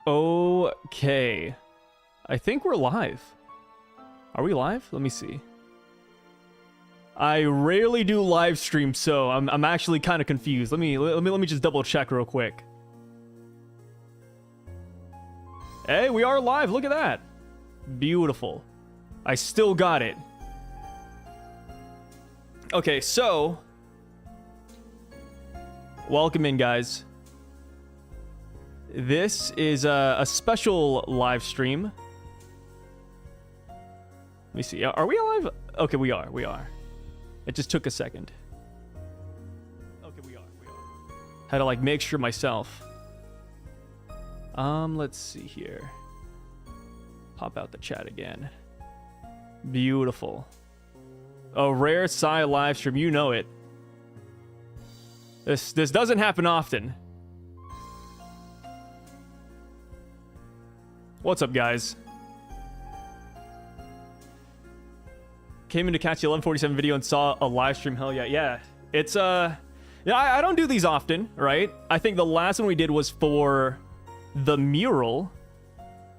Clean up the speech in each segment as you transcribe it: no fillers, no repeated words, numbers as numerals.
Okay. I think we're live. Are we live? Let me see. I rarely do live stream, so I'm actually kind of confused. Let me just double check real quick. Hey, we are live. Look at that. Beautiful. I still got it. Okay, so welcome in, guys. This is a special live stream. Let me see. Are we alive? Okay, we are. We are. It just took a second. Okay, we are. We are. Had to like make sure myself. Let's see here. Pop out the chat again. Beautiful. A rare Psy live stream, you know it. This doesn't happen often. What's up, guys? Came in to catch the 1147 video and saw a live stream. Hell yeah. Yeah. It's yeah, I don't do these often, right? I think the last one we did was for the mural,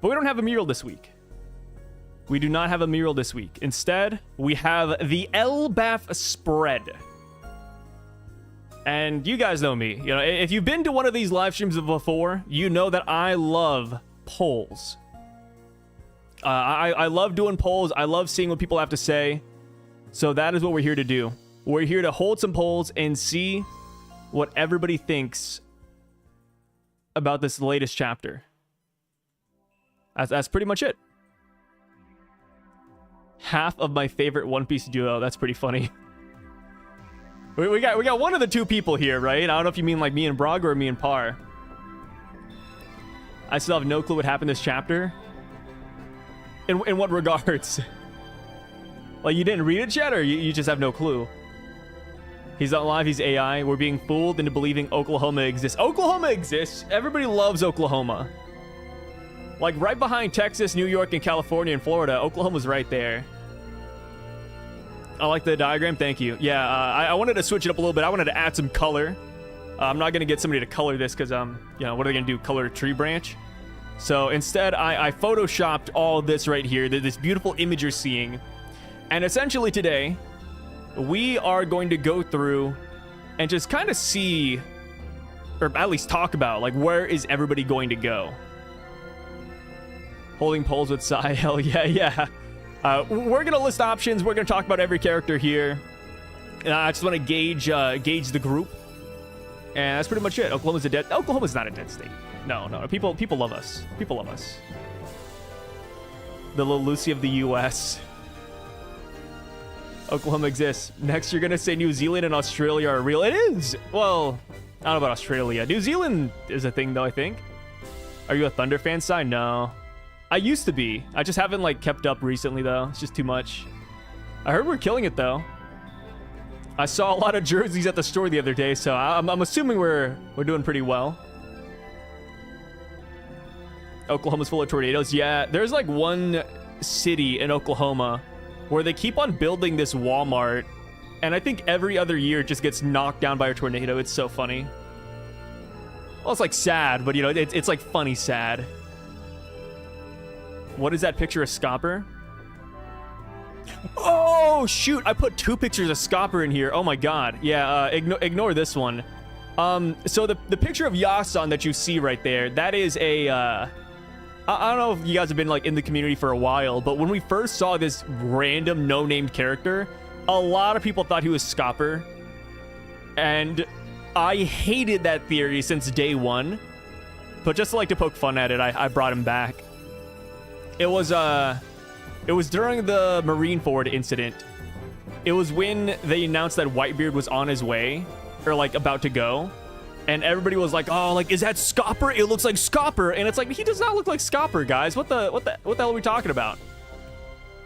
but we don't have a mural this week. We do not have a mural this week. Instead, we have the Elbaph spread. And you guys know me. You know, if you've been to one of these live streams before, you know that I love polls. I love doing polls. I love seeing what people have to say. So that is what we're here to do. We're here to hold some polls and see what everybody thinks about this latest chapter. That's pretty much it. Half of my favorite One Piece duo. That's pretty funny. We got one of the two people here, right? I don't know if you mean like me and Braga or me and Par. I still have no clue what happened this chapter. In what regards? Like, you didn't read it yet, or you just have no clue? He's not live, he's AI. We're being fooled into believing Oklahoma exists. Oklahoma exists. Everybody loves Oklahoma. Like, right behind Texas, New York, and California, and Florida. Oklahoma's right there. I like the diagram. Thank you. Yeah, I wanted to switch it up a little bit. I wanted to add some color. I'm not going to get somebody to color this because, you know, what are they going to do? Color a tree branch? So instead, I photoshopped all this right here, this beautiful image you're seeing. And essentially today, we are going to go through and just kind of see, or at least talk about, like, where is everybody going to go? Holding polls with Psy, hell yeah, yeah. We're going to list options. We're going to talk about every character here. And I just want to gauge the group. And that's pretty much it. Oklahoma's not a dead state. No. People love us. People love us. The little Lucy of the U.S. Oklahoma exists. Next, you're going to say New Zealand and Australia are real. It is. Well, I don't know about Australia. New Zealand is a thing, though, I think. Are you a Thunder fan, Si? No. I used to be. I just haven't, like, kept up recently, though. It's just too much. I heard we're killing it, though. I saw a lot of jerseys at the store the other day, so I'm assuming we're doing pretty well. Oklahoma's full of tornadoes. Yeah, there's like one city in Oklahoma where they keep on building this Walmart, and I think every other year it just gets knocked down by a tornado. It's so funny. Well, it's like sad, but you know, it's like funny sad. What is that picture of Scopper? Oh shoot, I put two pictures of Scopper in here. Oh my god. Yeah, ignore this one. So the picture of Yasan that you see right there, that is a I don't know if you guys have been like in the community for a while, but when we first saw this random no-named character, a lot of people thought he was Scopper, and I hated that theory since day one. But just to poke fun at it, I brought him back. It was during the Marineford incident. It was when they announced that Whitebeard was on his way, or like about to go, and everybody was like, "Oh, like, is that Scopper? It looks like Scopper." And it's like, he does not look like Scopper, guys. What the hell are we talking about?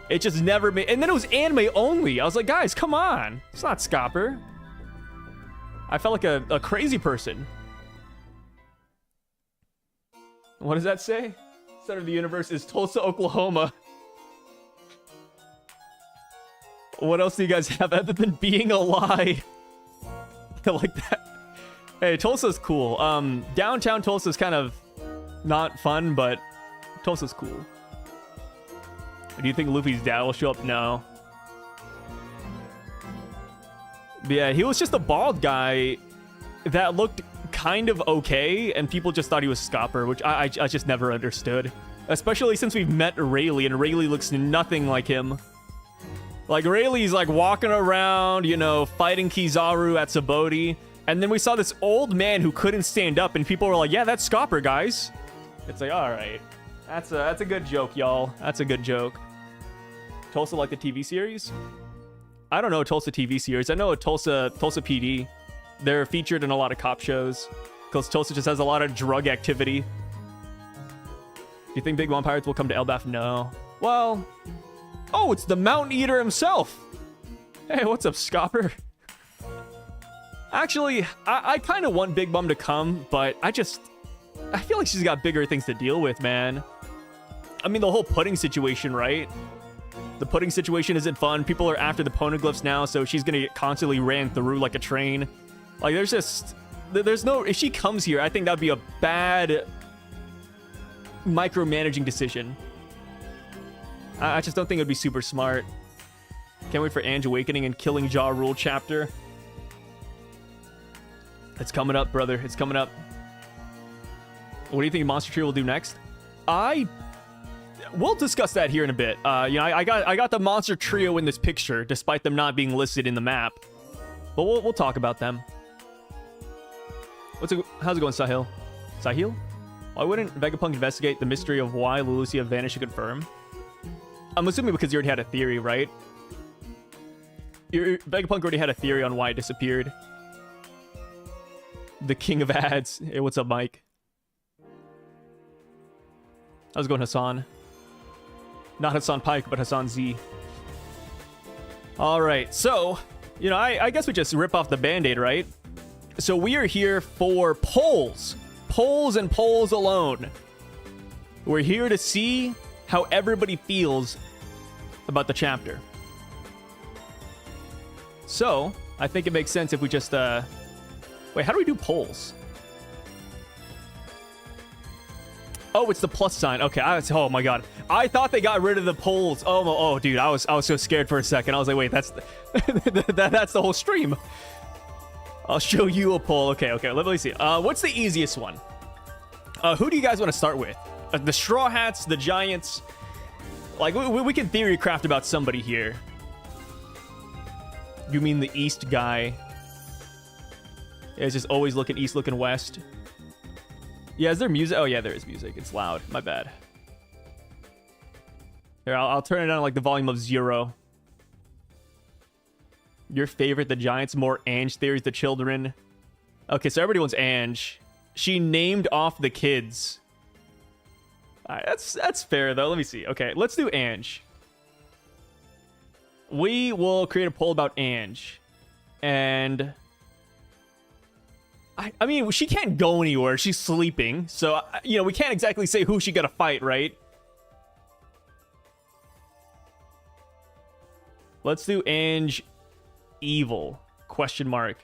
It just never made. And then it was anime only. I was like, guys, come on, it's not Scopper. I felt like a crazy person. What does that say? Center of the universe is Tulsa, Oklahoma. What else do you guys have other than being a lie? I like that. Hey, Tulsa's cool. Downtown Tulsa's kind of not fun, but Tulsa's cool. Do you think Luffy's dad will show up? No. But yeah, he was just a bald guy that looked kind of okay, and people just thought he was Scopper, which I just never understood. Especially since we've met Rayleigh, and Rayleigh looks nothing like him. Like, Rayleigh's like walking around, you know, fighting Kizaru at Sabaody, and then we saw this old man who couldn't stand up, and people were like, yeah, that's Scopper, guys. It's like, all right. That's a good joke, y'all. That's a good joke. Tulsa like the TV series? I don't know a Tulsa TV series. I know a Tulsa PD. They're featured in a lot of cop shows because Tulsa just has a lot of drug activity. Do you think Big Mom Pirates will come to Elbaph? No. Well, oh, it's the Mountain Eater himself. Hey, what's up, Scopper? Actually, I kind of want Big Mom to come, but I feel like she's got bigger things to deal with, man. I mean, the whole pudding situation, right? The pudding situation isn't fun. People are after the poneglyphs now, so she's gonna get constantly ran through like a train. Like, there's no... If she comes here, I think that'd be a bad micromanaging decision. I just don't think it'd be super smart. Can't wait for Ange Awakening and Killing Ja Rule chapter. It's coming up, brother. It's coming up. What do you think Monster Trio will do next? We'll discuss that here in a bit. You know, I got the Monster Trio in this picture, despite them not being listed in the map. But we'll talk about them. How's it going, Sahil? Sahil? Why wouldn't Vegapunk investigate the mystery of why Leloucia vanished to confirm? I'm assuming because you already had a theory, right? Vegapunk already had a theory on why it disappeared. The king of ads. Hey, what's up, Mike? How's it going, Hassan? Not Hassan Pike, but Hassan Z. Alright, so, you know, I guess we just rip off the band-aid, right? So we are here for polls. Polls and polls alone. We're here to see how everybody feels about the chapter. So, I think it makes sense if we just, Wait, how do we do polls? Oh, it's the plus sign. Okay, oh my god. I thought they got rid of the polls. Oh, dude, I was so scared for a second. I was like, wait, that's that's the whole stream. I'll show you a poll. Okay, let me see. What's the easiest one? Who do you guys want to start with? The Straw Hats, the Giants? Like, we can theory craft about somebody here. You mean the East guy? Yeah, it's just always looking East, looking West. Yeah, is there music? Oh, yeah, there is music. It's loud. My bad. Here, I'll turn it on like the volume of 0. Your favorite, the Giants, more Ange theories, the children. Okay, so everybody wants Ange. She named off the kids. All right, that's fair, though. Let me see. Okay, let's do Ange. We will create a poll about Ange. And... I mean, she can't go anywhere. She's sleeping. So, you know, we can't exactly say who she got to fight, right? Let's do Ange evil? Question mark.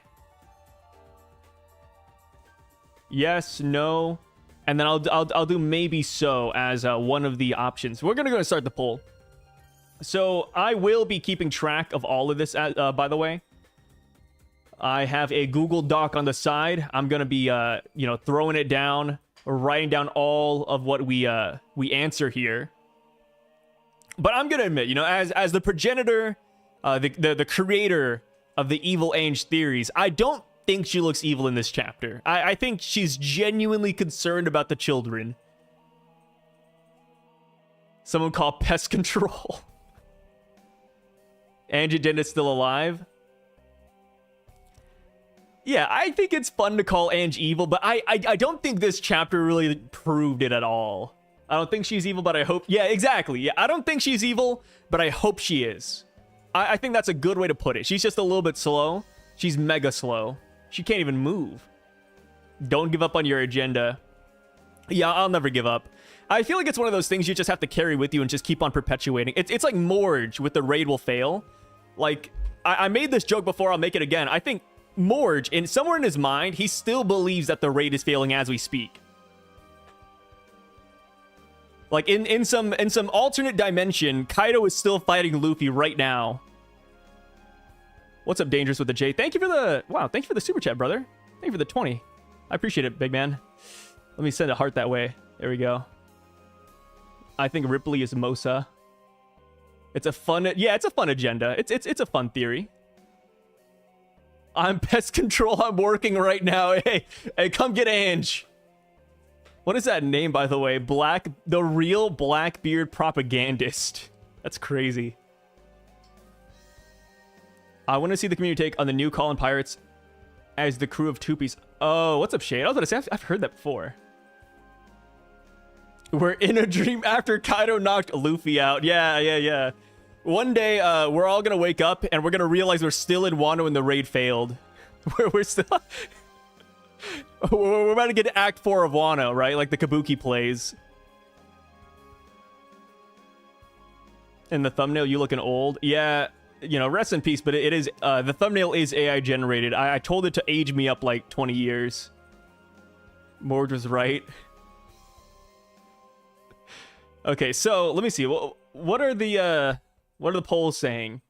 Yes, no. And then I'll do maybe so as one of the options. We're going to go and start the poll. So, I will be keeping track of all of this, by the way. I have a Google Doc on the side. I'm going to be, you know, throwing it down, writing down all of what we answer here. But I'm going to admit, you know, as the progenitor, the creator of the evil Ange theories, I don't think she looks evil in this chapter. I think she's genuinely concerned about the children. Someone call pest control. Ange Agenda's still alive. Yeah, I think it's fun to call Ange evil, but I don't think this chapter really proved it at all. I don't think she's evil, but I hope... Yeah, exactly. Yeah, I don't think she's evil, but I hope she is. I think that's a good way to put it. She's just a little bit slow. She's mega slow. She can't even move. Don't give up on your agenda. Yeah, I'll never give up. I feel like it's one of those things you just have to carry with you and just keep on perpetuating. It's like Morge with the raid will fail. Like, I made this joke before, I'll make it again. I think Morge, somewhere in his mind, he still believes that the raid is failing as we speak. Like in some alternate dimension, Kaido is still fighting Luffy right now. What's up, Dangerous with the J? Thank you for the thank you for the super chat, brother. Thank you for the 20. I appreciate it, big man. Let me send a heart that way. There we go. I think Ripley is Mosa. It's a fun agenda. It's a fun theory. I'm pest control. I'm working right now. Hey, come get Ange. What is that name, by the way? The real Blackbeard propagandist. That's crazy. I want to see the community take on the new Colin Pirates as the crew of Two-Piece. Oh, what's up, Shade? I was going to say, I've heard that before. We're in a dream after Kaido knocked Luffy out. Yeah. One day, we're all going to wake up and we're going to realize we're still in Wano and the raid failed. we're still... we're about to get to Act 4 of Wano, right? Like the Kabuki plays. In the thumbnail, you looking old. Yeah, you know, rest in peace, but it is... the thumbnail is AI generated. I told it to age me up like 20 years. Morge was right. Okay, so let me see. What are the polls saying?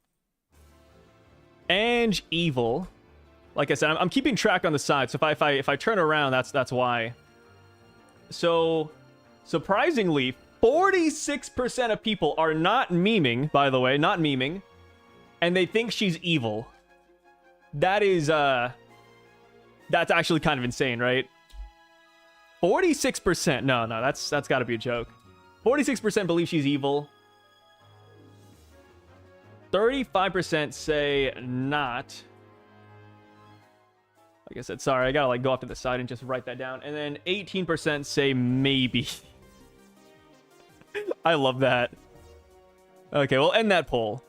Ange evil. Like I said, I'm keeping track on the side. So if I turn around, that's why. So surprisingly, 46% of people are not memeing. By the way, not memeing, and they think she's evil. That is that's actually kind of insane, right? 46%. No, that's got to be a joke. 46% believe she's evil. 35% say not. Like I said, sorry, I gotta like go off to the side and just write that down. And then 18% say maybe. I love that. Okay, we'll end that poll.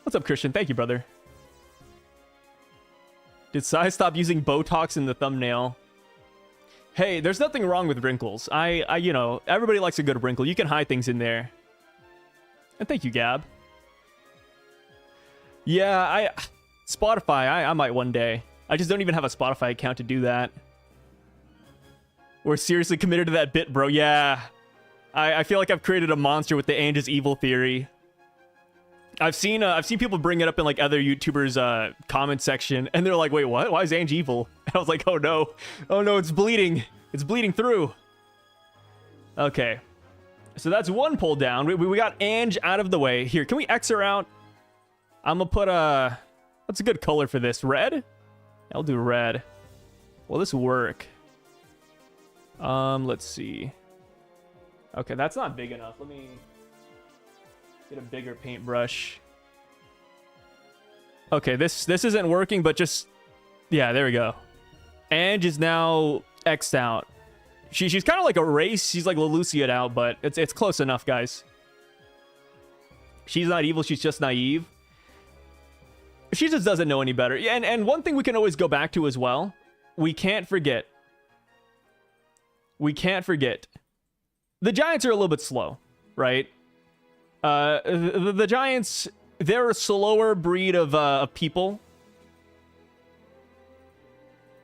What's up, Christian? Thank you, brother. Did Sai stop using Botox in the thumbnail? Hey, there's nothing wrong with wrinkles. I you know, everybody likes a good wrinkle. You can hide things in there. And thank you, Gab. Yeah, Spotify, I might one day. I just don't even have a Spotify account to do that. We're seriously committed to that bit, bro. Yeah. I feel like I've created a monster with the Ange is evil theory. I've seen people bring it up in like other YouTubers' comment section, and they're like, "Wait, what? Why is Ange evil?" And I was like, "Oh no, it's bleeding. It's bleeding through." Okay, so that's one poll down. We got Ange out of the way. Here, can we X her out? I'm gonna put what's a good color for this? Red? I'll do red. Will this work? Let's see. Okay, that's not big enough. Let me get a bigger paintbrush. Okay, this isn't working, but just... Yeah, there we go. Ange is now X'd out. She's kind of like a race. She's like Lelucia'd out, but it's close enough, guys. She's not evil, she's just naive. She just doesn't know any better. Yeah, and one thing we can always go back to as well. We can't forget. The Giants are a little bit slow, right? The Giants, they're a slower breed of people.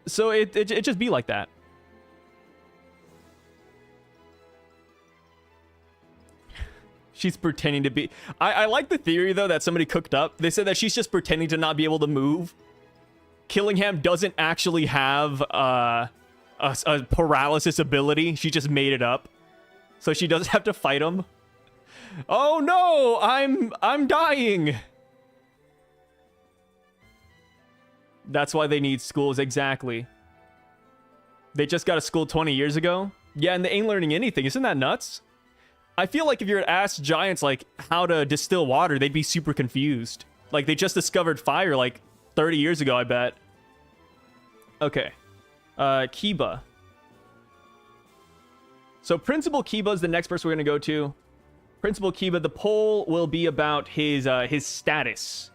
So it just be like that. She's pretending to be... I like the theory, though, that somebody cooked up. They said that she's just pretending to not be able to move. Killingham doesn't actually have a paralysis ability. She just made it up. So she doesn't have to fight him. Oh no! I'm dying! That's why they need schools, exactly. They just got a school 20 years ago? Yeah, and they ain't learning anything. Isn't that nuts? I feel like if you were to ask Giants, like, how to distill water, they'd be super confused. Like, they just discovered fire, like, 30 years ago, I bet. Okay. Kiba. So Principal Kiba is the next person we're going to go to. Principal Kiba, the poll will be about his status.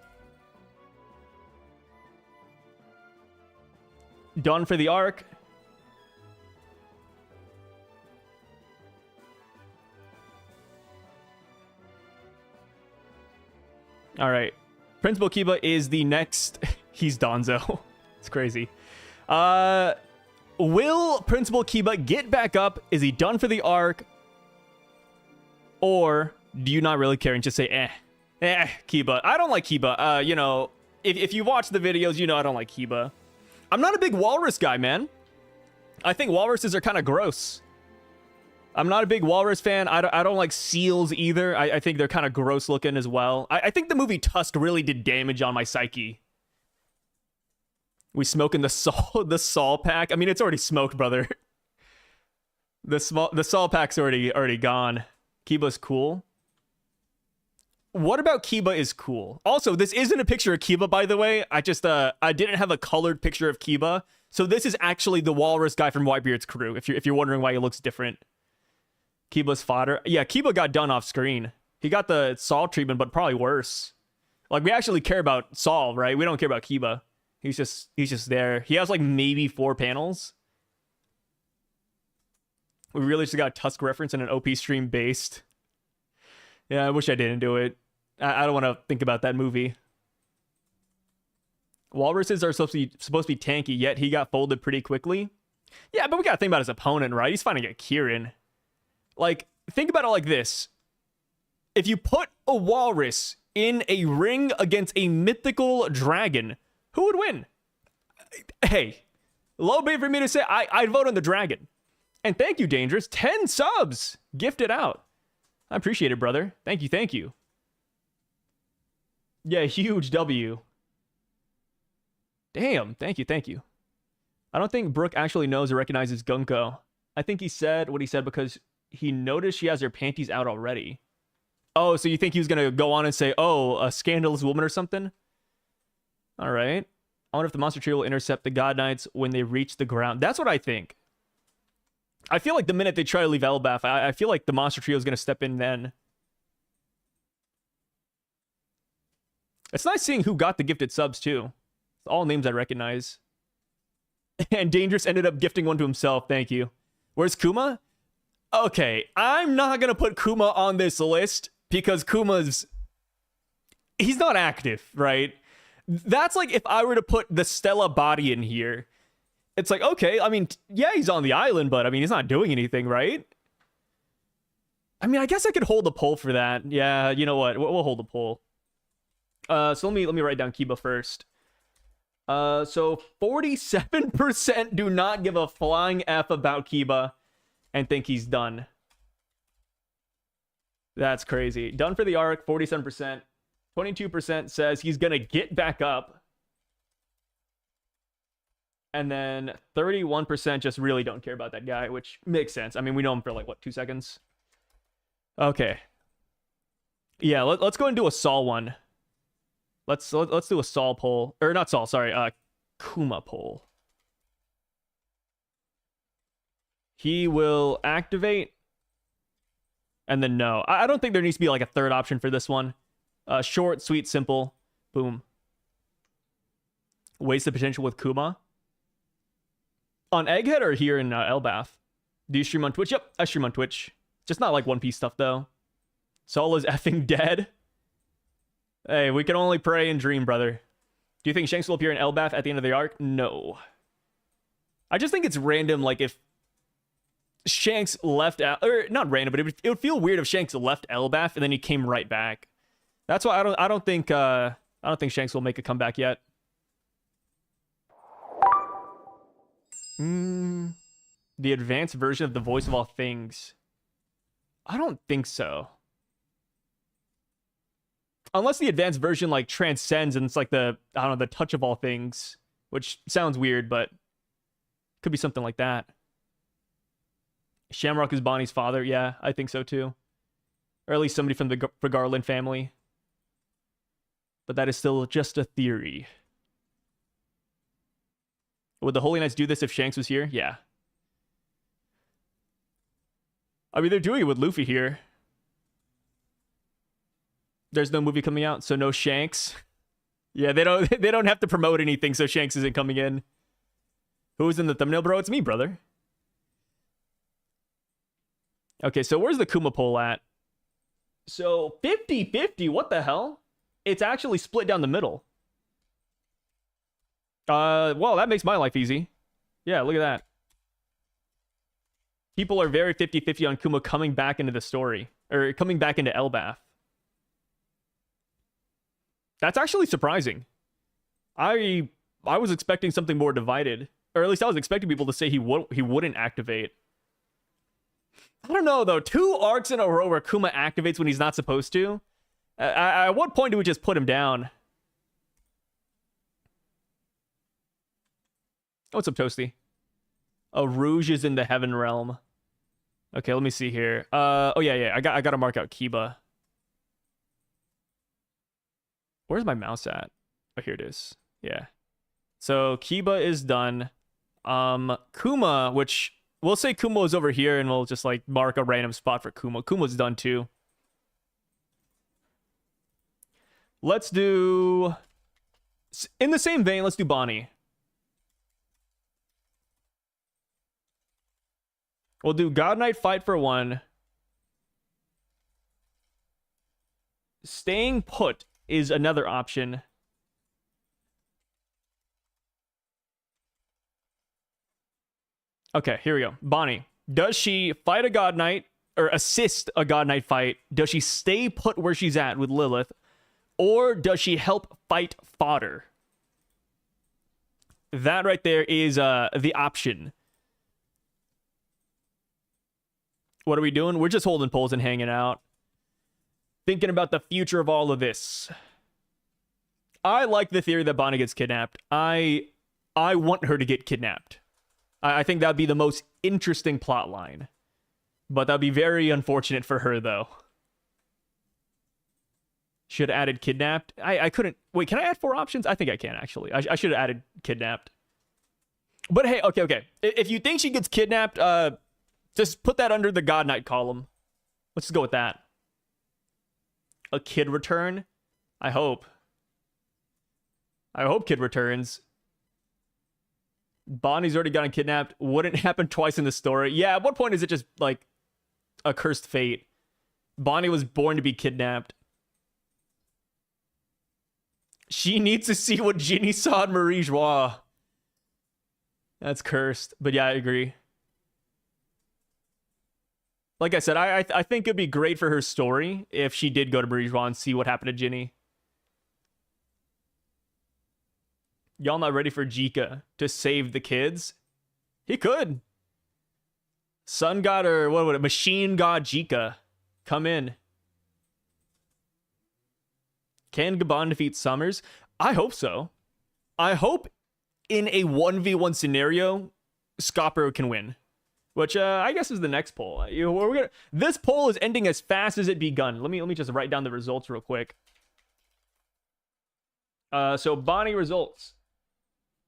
Done for the arc. All right. Principal Kiba is the next... He's Donzo. It's crazy. Will Principal Kiba get back up? Is he done for the arc? Or do you not really care and just say, Kiba? I don't like Kiba. You know, if you watch the videos, you know I don't like Kiba. I'm not a big walrus guy, man. I think walruses are kind of gross. I'm not a big walrus fan. I don't like seals either. I think they're kind of gross looking as well. I think the movie Tusk really did damage on my psyche. We smoking the Saul pack. I mean, it's already smoked, brother. The Saul pack's already gone. Kiba's cool. What about Kiba is cool? Also, this isn't a picture of Kiba, by the way. I didn't have a colored picture of Kiba. So this is actually the walrus guy from Whitebeard's crew, if you're wondering why he looks different. Kiba's fodder. Yeah, Kiba got done off screen. He got the Saul treatment, but probably worse. Like, we actually care about Saul, right? We don't care about Kiba. He's just there. He has like maybe 4 panels. We really just got a Tusk reference in an OP stream based. Yeah, I wish I didn't do it. I don't want to think about that movie. Walruses are supposed to be tanky, yet he got folded pretty quickly. Yeah, but we gotta think about his opponent, right? He's fighting a Kieran. Like, think about it like this. If you put a walrus in a ring against a mythical dragon, who would win? Hey, low bait for me to say I'd vote on the dragon. And thank you, Dangerous. 10 subs gifted out. I appreciate it, brother. Thank you, thank you. Yeah, huge W. Damn, thank you, thank you. I don't think Brooke actually knows or recognizes Gunko. I think he said what he said because he noticed she has her panties out already. Oh, so you think he was going to go on and say, oh, a scandalous woman or something? All right. I wonder if the monster trio will intercept the God Knights when they reach the ground. That's what I think. I feel like the minute they try to leave Elbaph, I feel like the monster trio is going to step in then. It's nice seeing who got the gifted subs, too. All names I recognize. And Dangerous ended up gifting one to himself. Thank you. Where's Kuma? Okay, I'm not going to put Kuma on this list because Kuma's... he's not active, right? That's like if I were to put the Stella body in here. It's like, okay, I mean, yeah, he's on the island, but I mean, he's not doing anything, right? I mean, I guess I could hold a poll for that. Yeah, you know what? We'll hold a poll. So let me write down Kiba first. So 47% do not give a flying F about Kiba and think he's done. That's crazy. Done for the arc, 47%. 22% says he's gonna get back up. And then 31% just really don't care about that guy, which makes sense. I mean, we know him for like, what, 2 seconds? Okay. Yeah, let's go and do a Saul one. Let's do a Saul poll. Or not Saul, sorry. Kuma poll. He will activate. And then no. I don't think there needs to be like a third option for this one. Short, sweet, simple. Boom. Waste the potential with Kuma. On Egghead or here in Elbaph? Do you stream on Twitch? Yep, I stream on Twitch. Just not like One Piece stuff, though. Saul is effing dead. Hey, we can only pray and dream, brother. Do you think Shanks will appear in Elbaph at the end of the arc? No. I just think it's random, like, if Shanks left out... Or, not random, but it would feel weird if Shanks left Elbaph and then he came right back. That's why I don't think Shanks will make a comeback yet. The advanced version of the voice of all things. I don't think so. Unless the advanced version like transcends and it's like the, I don't know, the touch of all things, which sounds weird, but could be something like that. Shamrock is Bonnie's father. Yeah, I think so too. Or at least somebody from the Garland family. But that is still just a theory. Would the Holy Knights do this if Shanks was here? Yeah. I mean, they're doing it with Luffy here. There's no movie coming out, so no Shanks. Yeah, they don't have to promote anything, so Shanks isn't coming in. Who's in the thumbnail, bro? It's me, brother. Okay, so where's the Kuma poll at? So 50-50, what the hell? It's actually split down the middle. Well, that makes my life easy. Yeah, look at that. People are very 50-50 on Kuma coming back into the story. or coming back into Elbaph. That's actually surprising. I was expecting something more divided, or at least I was expecting people to say he wouldn't activate. I don't know though. 2 arcs in a row where Kuma activates when he's not supposed to. At what point do we just put him down? What's up, Toasty? Oh, Rouge is in the Heaven Realm. Okay, let me see here. Oh yeah. I got to mark out Kiba. Where's my mouse at? Oh, here it is. Yeah. So Kiba is done. Kuma, which we'll say Kuma is over here, and we'll just like mark a random spot for Kuma. Kuma's done too. Let's do, in the same vein, let's do Bonnie. We'll do God Knight fight for 1. Staying put is another option. Okay, here we go. Bonnie. Does she fight a God Knight or assist a God Knight fight? Does she stay put where she's at with Lilith? Or does she help fight fodder? That right there is the option. What are we doing? We're just holding polls and hanging out. Thinking about the future of all of this. I like the theory that Bonnie gets kidnapped. I want her to get kidnapped. I think that'd be the most interesting plot line. But that'd be very unfortunate for her, though. Should have added kidnapped. I couldn't. Wait, can I add 4 options? I think I can, actually. I should have added kidnapped. But hey, okay. If you think she gets kidnapped, just put that under the God Knight column. Let's just go with that. A kid return? I hope. I hope kid returns. Bonnie's already gotten kidnapped. Wouldn't happen twice in the story. Yeah, at what point is it just, like, a cursed fate? Bonnie was born to be kidnapped. She needs to see what Ginny saw in Marie Joie. That's cursed. But yeah, I agree. Like I said, I think it'd be great for her story if she did go to Marie Joie and see what happened to Ginny. Y'all not ready for Jika to save the kids? He could. Sun God or what would it? Machine God Jika. Come in. Can Gabon defeat Smers? I hope so. I hope in a 1v1 scenario, Scopper can win. Which I guess is the next poll. This poll is ending as fast as it begun. Let me just write down the results real quick. So Bonnie results.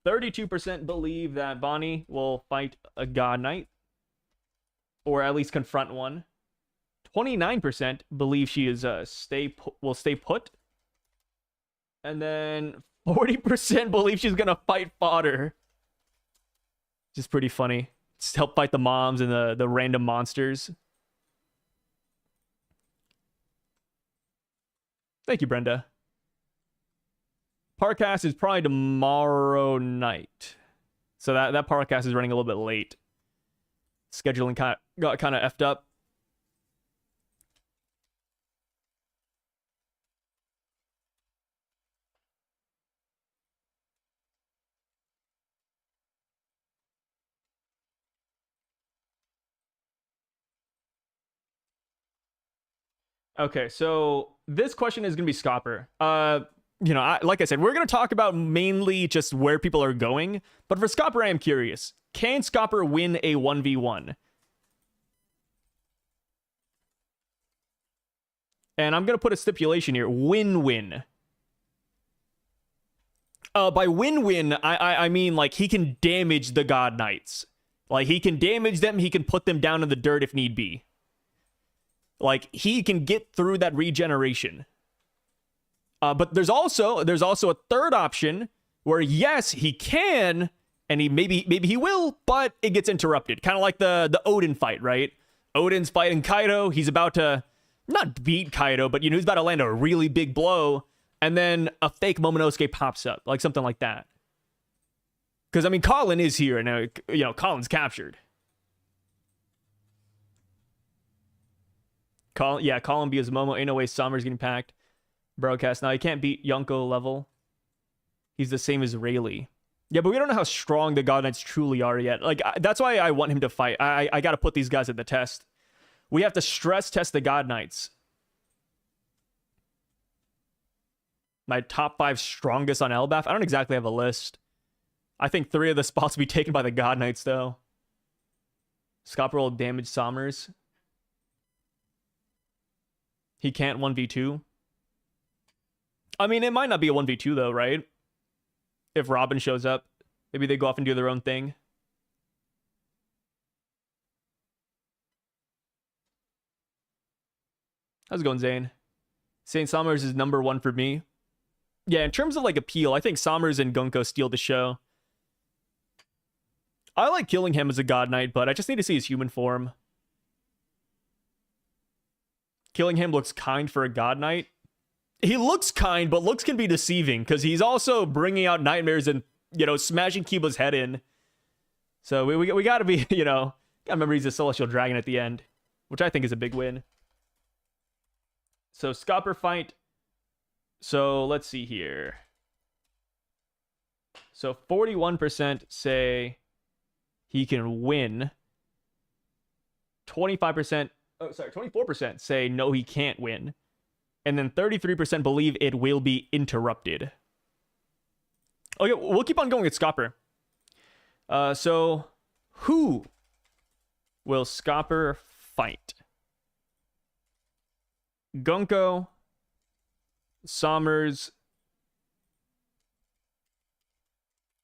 32% believe that Bonnie will fight a God Knight, or at least confront one. 29% believe she is will stay put, and then 40% believe she's gonna fight fodder. Just pretty funny. Just help fight the moms and the random monsters. Thank you, Brenda. Parcast is probably tomorrow night. So that Parcast is running a little bit late. Scheduling got kind of effed up. Okay, so this question is going to be Scopper. Like I said, we're going to talk about mainly just where people are going. But for Scopper, I am curious. Can Scopper win a 1v1? And I'm going to put a stipulation here. Win-win. By win-win, I mean, like, he can damage the God Knights. Like, he can damage them. He can put them down in the dirt if need be. Like, he can get through that regeneration. But there's also a third option where, yes, he can, and maybe he will, but it gets interrupted. Kind of like the Odin fight, right? Odin's fighting Kaido. He's about to not beat Kaido, but he's about to land a really big blow, and then a fake Momonosuke pops up, like something like that. Because I mean, Colin is here, and Colin's captured. Call him because Momo. Ain't no way Sommer's getting packed. Broadcast. Now he can't beat Yonko level. He's the same as Rayleigh. Yeah, but we don't know how strong the God Knights truly are yet. Like, that's why I want him to fight. I got to put these guys at the test. We have to stress test the God Knights. My top 5 strongest on Elbaph. I don't exactly have a list. I think 3 of the spots will be taken by the God Knights, though. Scopper will damage Somers. He can't 1v2. I mean, it might not be a 1v2, though, right? If Robin shows up, maybe they go off and do their own thing. How's it going, Zane? Saying Somers is number 1 for me. Yeah, in terms of like appeal, I think Somers and Gunko steal the show. I like killing him as a God Knight, but I just need to see his human form. Killing him looks kind for a God Knight. He looks kind, but looks can be deceiving because he's also bringing out nightmares and, you know, smashing Kiba's head in. So we got to be, you know, got to remember he's a Celestial Dragon at the end, which I think is a big win. So Scopper fight. So let's see here. So 41% say he can win. 24% say no, he can't win. And then 33% believe it will be interrupted. Okay, we'll keep on going with Scopper. So who will Scopper fight? Gunko, Somers,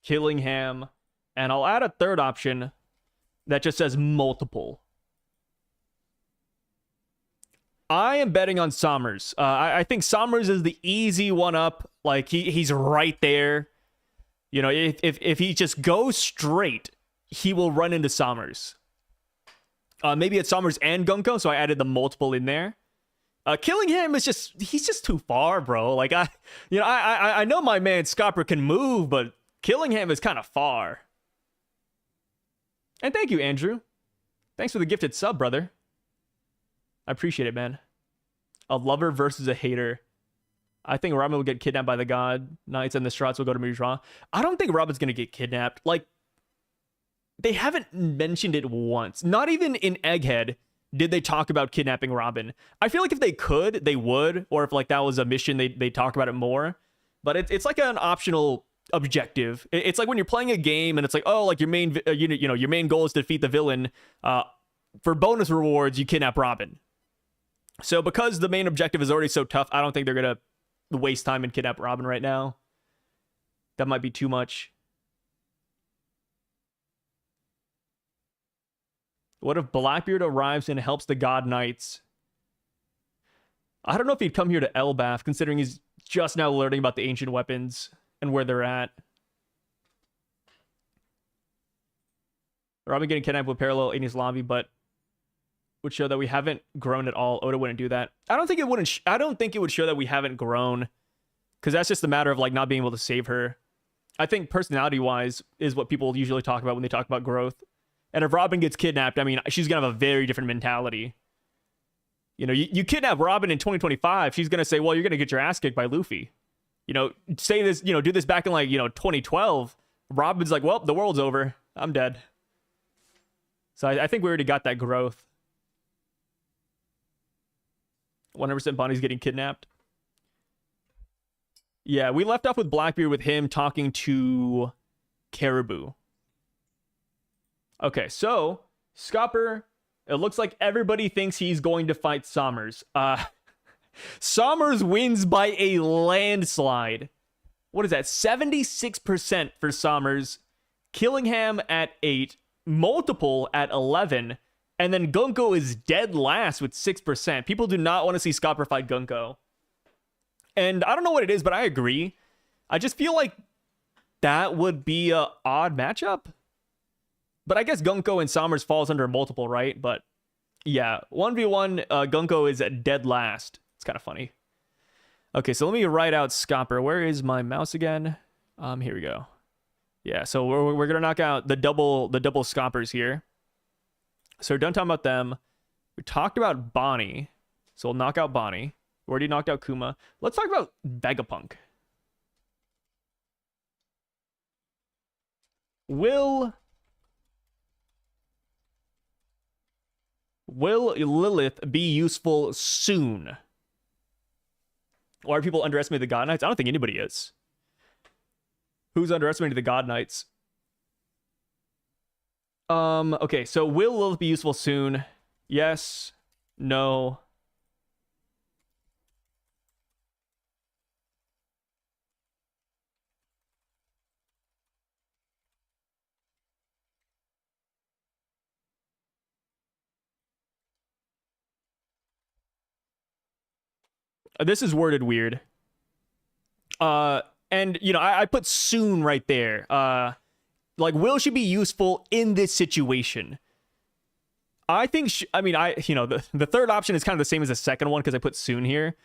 Killingham, and I'll add a third option that just says multiple. I am betting on Somers. I think Somers is the easy one up. Like he's right there. You know, if he just goes straight, he will run into Somers. Maybe it's Somers and Gunko, so I added the multiple in there. Killing him is he's just too far, bro. Like I know my man Scopper can move, but killing him is kind of far. And thank you, Andrew. Thanks for the gifted sub, brother. I appreciate it, man. A lover versus a hater. I think Robin will get kidnapped by the God Knights and the Strats will go to Mujra. I don't think Robin's going to get kidnapped. Like, they haven't mentioned it once. Not even in Egghead did they talk about kidnapping Robin. I feel like if they could, they would. Or if like that was a mission, they talk about it more. But it's like an optional objective. It's like when you're playing a game and it's like, oh, like your main your main goal is to defeat the villain. For bonus rewards, you kidnap Robin. So because the main objective is already so tough, I don't think they're going to waste time and kidnap Robin right now. That might be too much. What if Blackbeard arrives and helps the God Knights? I don't know if he'd come here to Elbaph, considering he's just now learning about the ancient weapons and where they're at. Robin getting kidnapped with parallel Ignis lobby, but would show that we haven't grown at all. Oda wouldn't do that. I don't think it would show that we haven't grown, because that's just a matter of like not being able to save her. I think personality-wise is what people usually talk about when they talk about growth. And if Robin gets kidnapped, I mean, she's gonna have a very different mentality. You know, you kidnap Robin in 2025, she's gonna say, well, you're gonna get your ass kicked by Luffy. You know, say this, you know, do this back in like, 2012. Robin's like, well, the world's over. I'm dead. So I think we already got that growth. 100% Bonnie's getting kidnapped. Yeah, we left off with Blackbeard with him talking to Caribou. Okay, so Scopper, it looks like everybody thinks he's going to fight Somers. Somers wins by a landslide. What is that? 76% for Somers. Killingham at 8. Multiple at 11. And then Gunko is dead last with 6%. People do not want to see Scopper fight Gunko. And I don't know what it is, but I agree. I just feel like that would be a odd matchup. But I guess Gunko and Somers falls under multiple, right? But yeah, 1v1, Gunko is at dead last. It's kind of funny. Okay, so let me write out Scopper. Where is my mouse again? Here we go. Yeah, so we're gonna knock out the double Scoppers here. So we're done talking about them. We talked about Bonnie. So we'll knock out Bonnie. We already knocked out Kuma. Let's talk about Vegapunk. Will Lilith be useful soon? Why are people underestimating the God Knights? I don't think anybody is. Who's underestimating the God Knights? Okay, so will Lilith be useful soon? Yes. No. This is worded weird. And you know, I put soon right there. Like, will she be useful in this situation? I think the third option is kind of the same as the second one because I put soon here.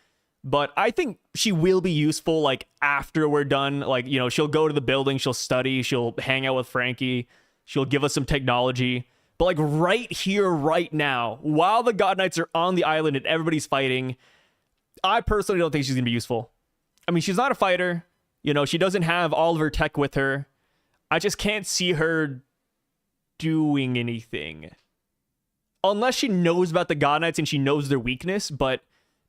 But I think she will be useful, like, after we're done. Like, you know, she'll go to the building, she'll study, she'll hang out with Frankie, she'll give us some technology. But, like, right here, right now, while the God Knights are on the island and everybody's fighting, I personally don't think she's going to be useful. I mean, she's not a fighter. You know, she doesn't have all of her tech with her. I just can't see her doing anything. Unless she knows about the God Knights and she knows their weakness. But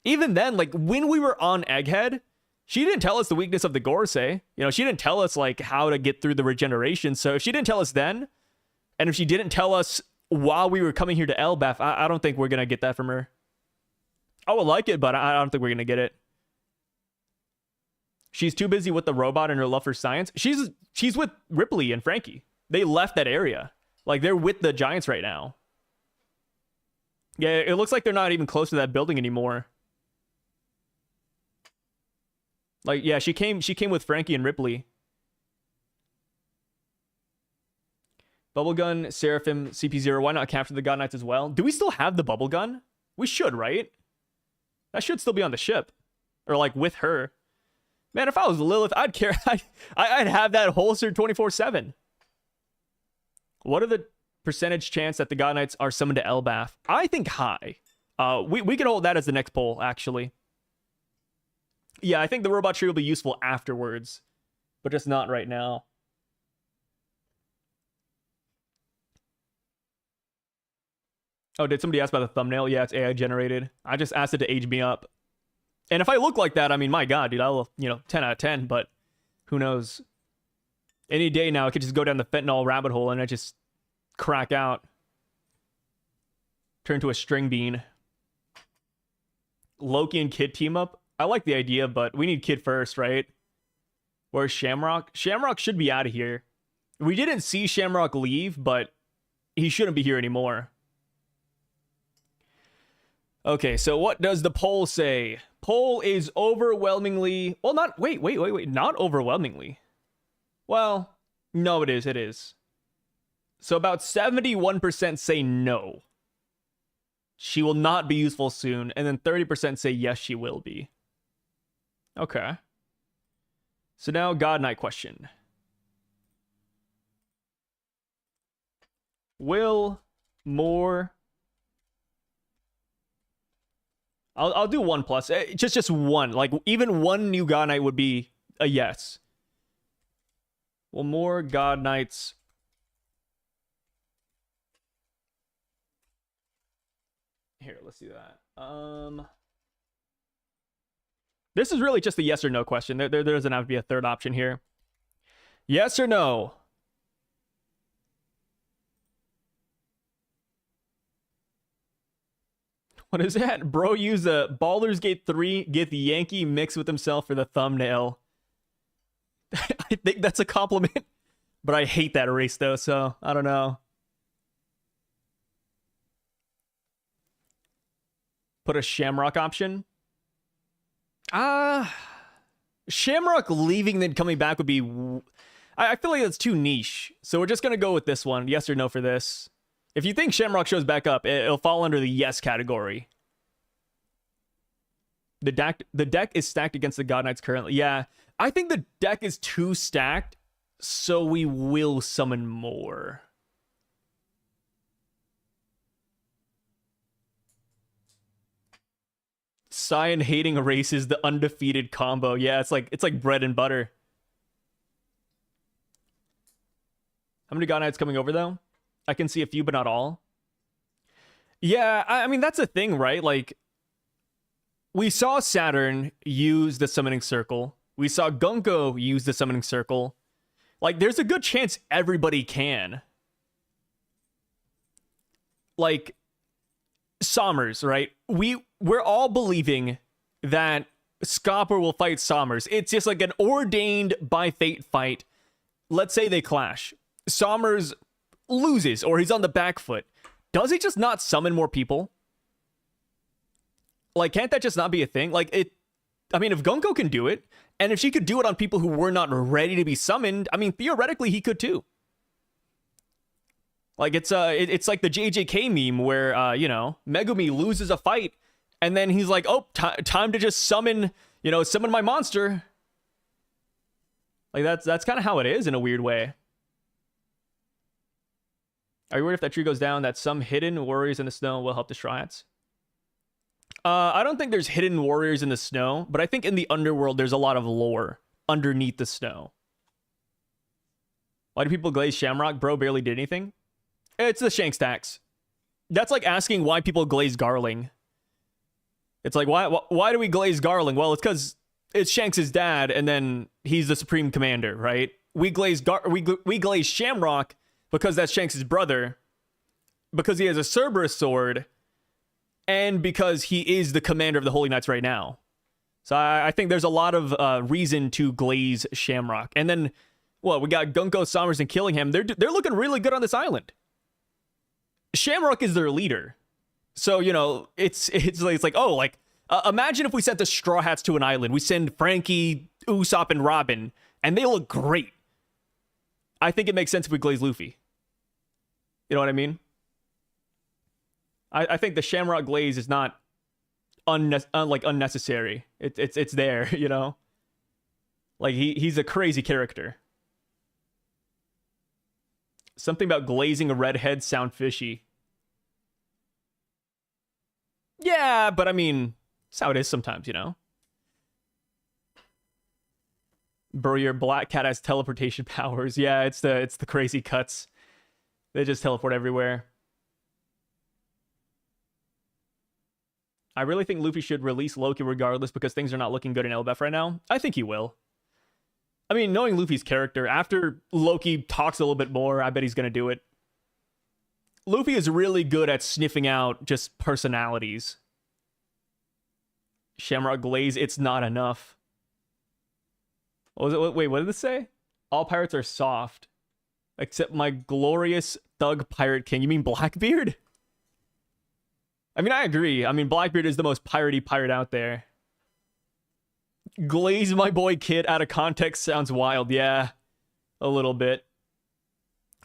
even then, like, when we were on Egghead, she didn't tell us the weakness of the Gorsei. You know, she didn't tell us, like, how to get through the regeneration. So if she didn't tell us then, and if she didn't tell us while we were coming here to Elbaph, I don't think we're going to get that from her. I would like it, but I don't think we're going to get it. She's too busy with the robot and her love for science. She's with Ripley and Frankie. They left that area. Like, they're with the Giants right now. Yeah, it looks like they're not even close to that building anymore. Like, yeah, she came with Frankie and Ripley. Bubble gun, Seraphim, CP0. Why not capture the God Knights as well? Do we still have the bubble gun? We should, right? That should still be on the ship. Or, like, with her. Man, if I was Lilith, I'd care. I'd have that holstered 24/7. What are the percentage chance that the God Knights are summoned to Elbaph? I think high. We can hold that as the next poll, actually. Yeah, I think the robot tree will be useful afterwards, but just not right now. Oh, did somebody ask about the thumbnail? Yeah, it's AI generated. I just asked it to age me up. And if I look like that, I mean, my God, dude, I'll, 10 out of 10, but who knows? Any day now, I could just go down the fentanyl rabbit hole and I just crack out. Turn to a string bean. Loki and Kid team up? I like the idea, but we need Kid first, right? Where's Shamrock? Shamrock should be out of here. We didn't see Shamrock leave, but he shouldn't be here anymore. Okay, so what does the poll say? Poll is overwhelmingly... Well, not... Wait. Not overwhelmingly. Well, no, it is. So about 71% say no. She will not be useful soon. And then 30% say yes, she will be. Okay. So now, God Knight question. Will more... I'll do 1+. Just one. Like, even one new God Knight would be a yes. Well, more God Knights. Here, let's do that. This is really just a yes or no question. There doesn't have to be a third option here. Yes or no? What is that? Bro used a Baldur's Gate 3 get the Yankee mix with himself for the thumbnail. I think that's a compliment. But I hate that race, though, so I don't know. Put a Shamrock option. Shamrock leaving then coming back would be... I feel like that's too niche. So we're just going to go with this one. Yes or no for this. If you think Shamrock shows back up, it'll fall under the yes category. The deck is stacked against the God Knights currently. Yeah, I think the deck is too stacked, so we will summon more. Cyan hating race is the undefeated combo. Yeah, it's like bread and butter. How many God Knights coming over though? I can see a few, but not all. Yeah, I mean that's the thing, right? Like, we saw Saturn use the summoning circle. We saw Gunko use the summoning circle. Like, there's a good chance everybody can. Like, Smers, right? We're all believing that Scopper will fight Smers. It's just like an ordained by fate fight. Let's say they clash. Smers loses, or he's on the back foot. Does he just not summon more people? Like, can't that just not be a thing? Like, I mean, if Gunko can do it, and if she could do it on people who were not ready to be summoned, I mean, theoretically, he could too. Like, it's like the JJK meme where, you know, Megumi loses a fight, and then he's like, oh, time to just summon, you know, summon my monster. Like, that's kind of how it is in a weird way. Are you worried if that tree goes down that some hidden warriors in the snow will help the Strats? I don't think there's hidden warriors in the snow, but I think in the underworld there's a lot of lore underneath the snow. Why do people glaze Shamrock? Bro barely did anything. It's the Shanks tax. That's like asking why people glaze Garling. It's like, why do we glaze Garling? Well, it's because it's Shanks' dad, and then he's the supreme commander, right? We glaze Shamrock because that's Shanks' brother, because he has a Cerberus sword, and because he is the commander of the Holy Knights right now. So I think there's a lot of reason to glaze Shamrock. And then, well, we got Gunko, Smers, and Killingham. They're looking really good on this island. Shamrock is their leader. So, you know, it's like, oh, like, imagine if we sent the Straw Hats to an island. We send Frankie, Usopp, and Robin, and they look great. I think it makes sense if we glaze Luffy. You know what I mean? I think the Shamrock glaze is not unnecessary. It's there, you know? Like, he's a crazy character. Something about glazing a redhead sound fishy. Yeah, but I mean, that's how it is sometimes, you know? Bro, your black cat has teleportation powers. Yeah, it's the crazy cuts. They just teleport everywhere. I really think Luffy should release Loki regardless because things are not looking good in Elbaph right now. I think he will. I mean, knowing Luffy's character, after Loki talks a little bit more, I bet he's going to do it. Luffy is really good at sniffing out just personalities. Shamrock glaze, it's not enough. What was it? Wait, what did this say? All pirates are soft. Except my glorious thug pirate king. You mean Blackbeard? I mean, I agree. I mean, Blackbeard is the most piratey pirate out there. Glaze my boy Kid out of context sounds wild. Yeah, a little bit.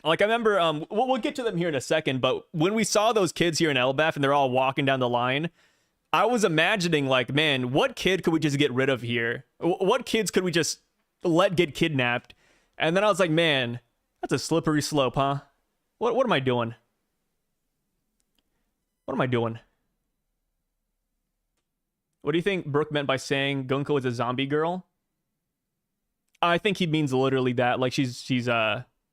Like, I remember, we'll get to them here in a second, but when we saw those kids here in Elbaph and they're all walking down the line, I was imagining, like, man, what kid could we just get rid of here? What kids could we just let get kidnapped? And then I was like, man, that's a slippery slope, huh? What am I doing? What am I doing? What do you think Brooke meant by saying Gunko is a zombie girl? I think he means literally that. Like, she's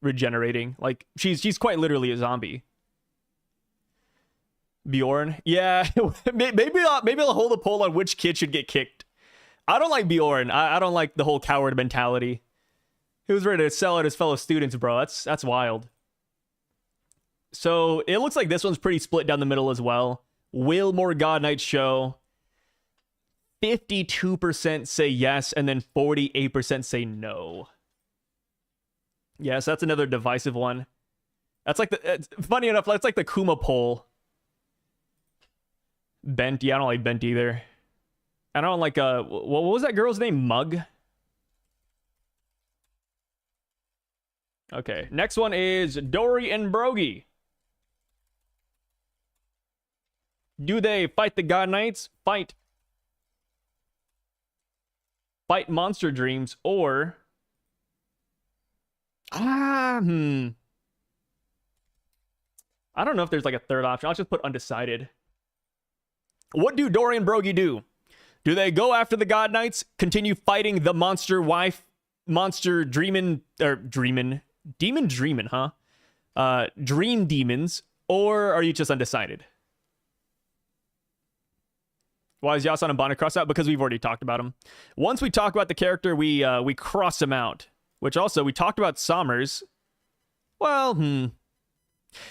regenerating. Like, she's quite literally a zombie. Bjorn? Yeah, maybe I'll hold a poll on which kid should get kicked. I don't like Bjorn. I don't like the whole coward mentality. He was ready to sell out his fellow students, bro. That's wild. So it looks like this one's pretty split down the middle as well. Will more God Knights show? 52% say yes, and then 48% say no. Yes, that's another divisive one. That's like funny enough, that's like the Kuma poll. Bent, yeah, I don't like Bent either. I don't like what was that girl's name? Mug? Okay, next one is Dory and Brogy. Do they fight the God Knights? Fight Monster Dreams, or I don't know if there's like a third option. I'll just put undecided. What do Dory and Brogy do? Do they go after the God Knights, continue fighting the monster wife, monster dreamin', huh? Dream demons, or are you just undecided? Why is Yasan and Bonnet crossed out? Because we've already talked about him. Once we talk about the character, we cross him out. Which also, we talked about Smers. Well,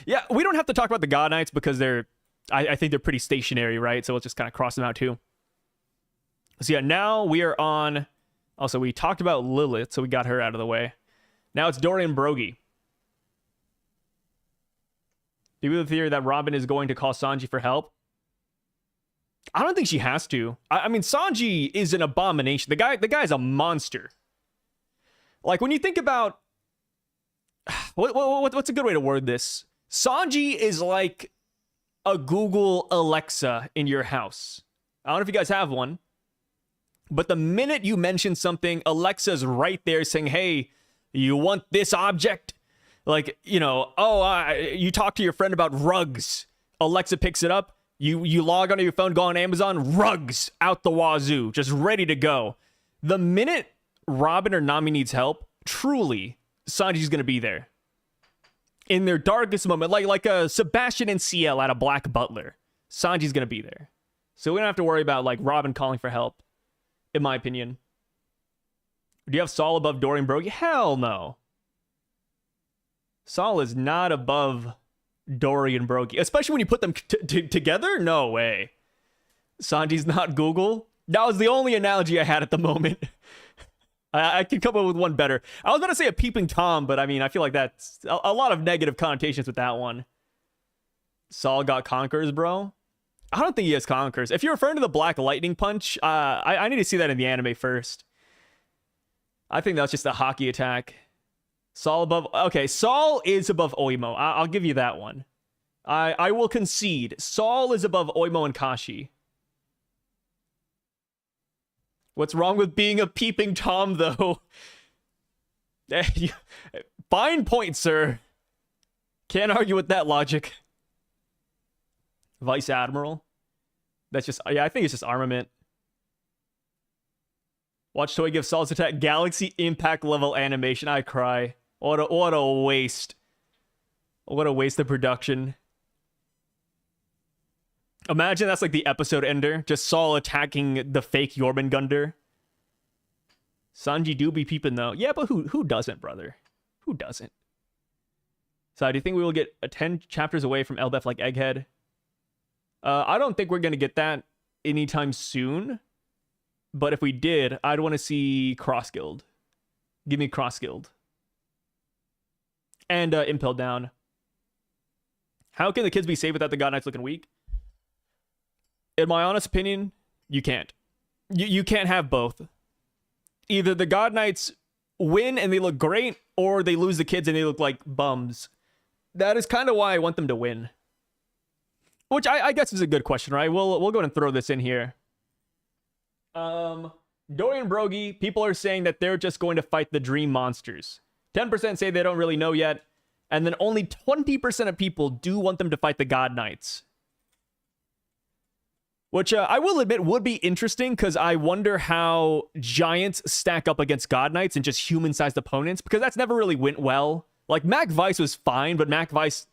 yeah, we don't have to talk about the God Knights because I think they're pretty stationary, right? So we'll just kind of cross them out too. So yeah, now we are on... Also, we talked about Lilith, so we got her out of the way. Now it's Dorian Brogy. People have the theory that Robin is going to call Sanji for help. I don't think she has to. I mean, Sanji is an abomination. The guy's a monster. Like, when you think about... What's a good way to word this? Sanji is like a Google Alexa in your house. I don't know if you guys have one. But the minute you mention something, Alexa's right there saying, hey, you want this object? Like, you know, you talk to your friend about rugs. Alexa picks it up. You log onto your phone, go on Amazon, rugs out the wazoo, just ready to go. The minute Robin or Nami needs help, truly, Sanji's going to be there. In their darkest moment, like a Sebastian and CL at a Black Butler, Sanji's going to be there. So we don't have to worry about, like, Robin calling for help, in my opinion. Do you have Saul above Dorian Brogy? Hell no. Saul is not above Dorian Brogy, especially when you put them together. No way. Sanji's not Google. That was the only analogy I had at the moment. I can come up with one better. I was going to say a peeping Tom, but I mean, I feel like that's a lot of negative connotations with that one. Saul got Conquerors, bro. I don't think he has Conquerors. If you're referring to the Black Lightning Punch, I need to see that in the anime first. I think that's just a hockey attack. Saul above... Okay, Saul is above Oimo. I'll give you that one. I will concede. Saul is above Oimo and Kashi. What's wrong with being a peeping Tom, though? Fine point, sir. Can't argue with that logic. Vice Admiral. That's just... Yeah, I think it's just armament. Watch Toei give Saul's attack Galaxy Impact level animation. I cry. What a waste. What a waste of production. Imagine that's like the episode ender. Just Saul attacking the fake Jormungandr. Sanji do be peeping though. Yeah, but who doesn't, brother? Who doesn't? So do you think we will get 10 chapters away from Elbaph like Egghead? I don't think we're going to get that anytime soon. But if we did, I'd want to see Cross Guild. Give me Cross Guild. And Impel Down. How can the kids be safe without the God Knights looking weak? In my honest opinion, you can't. You can't have both. Either the God Knights win and they look great, or they lose the kids and they look like bums. That is kind of why I want them to win. Which I guess is a good question, right? We'll go ahead and throw this in here. Dorian Brogy, people are saying that they're just going to fight the dream monsters. 10% say they don't really know yet. And then only 20% of people do want them to fight the God Knights. Which I will admit would be interesting, because I wonder how giants stack up against God Knights and just human-sized opponents, because that's never really went well. Like, Mac Vice was fine, but Mac Vice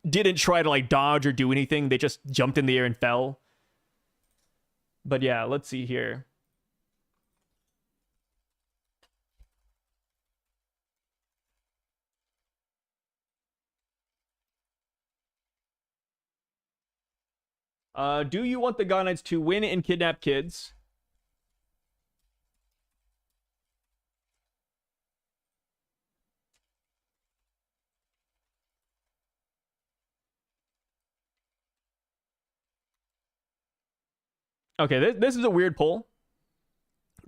didn't try to, like, dodge or do anything. They just jumped in the air and fell. But yeah, let's see here. Do you want the God Knights to win and kidnap kids? Okay, this is a weird poll.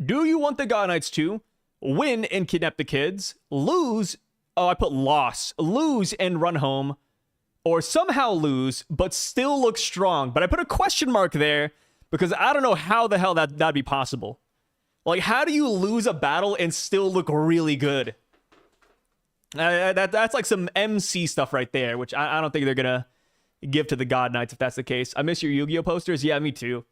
Do you want the God Knights to win and kidnap the kids, lose... Oh, I put loss. Lose and run home, or somehow lose, but still look strong? But I put a question mark there, because I don't know how the hell that'd be possible. Like, how do you lose a battle and still look really good? That's like some MC stuff right there, which I don't think they're gonna give to the God Knights if that's the case. I miss your Yu-Gi-Oh posters. Yeah, me too.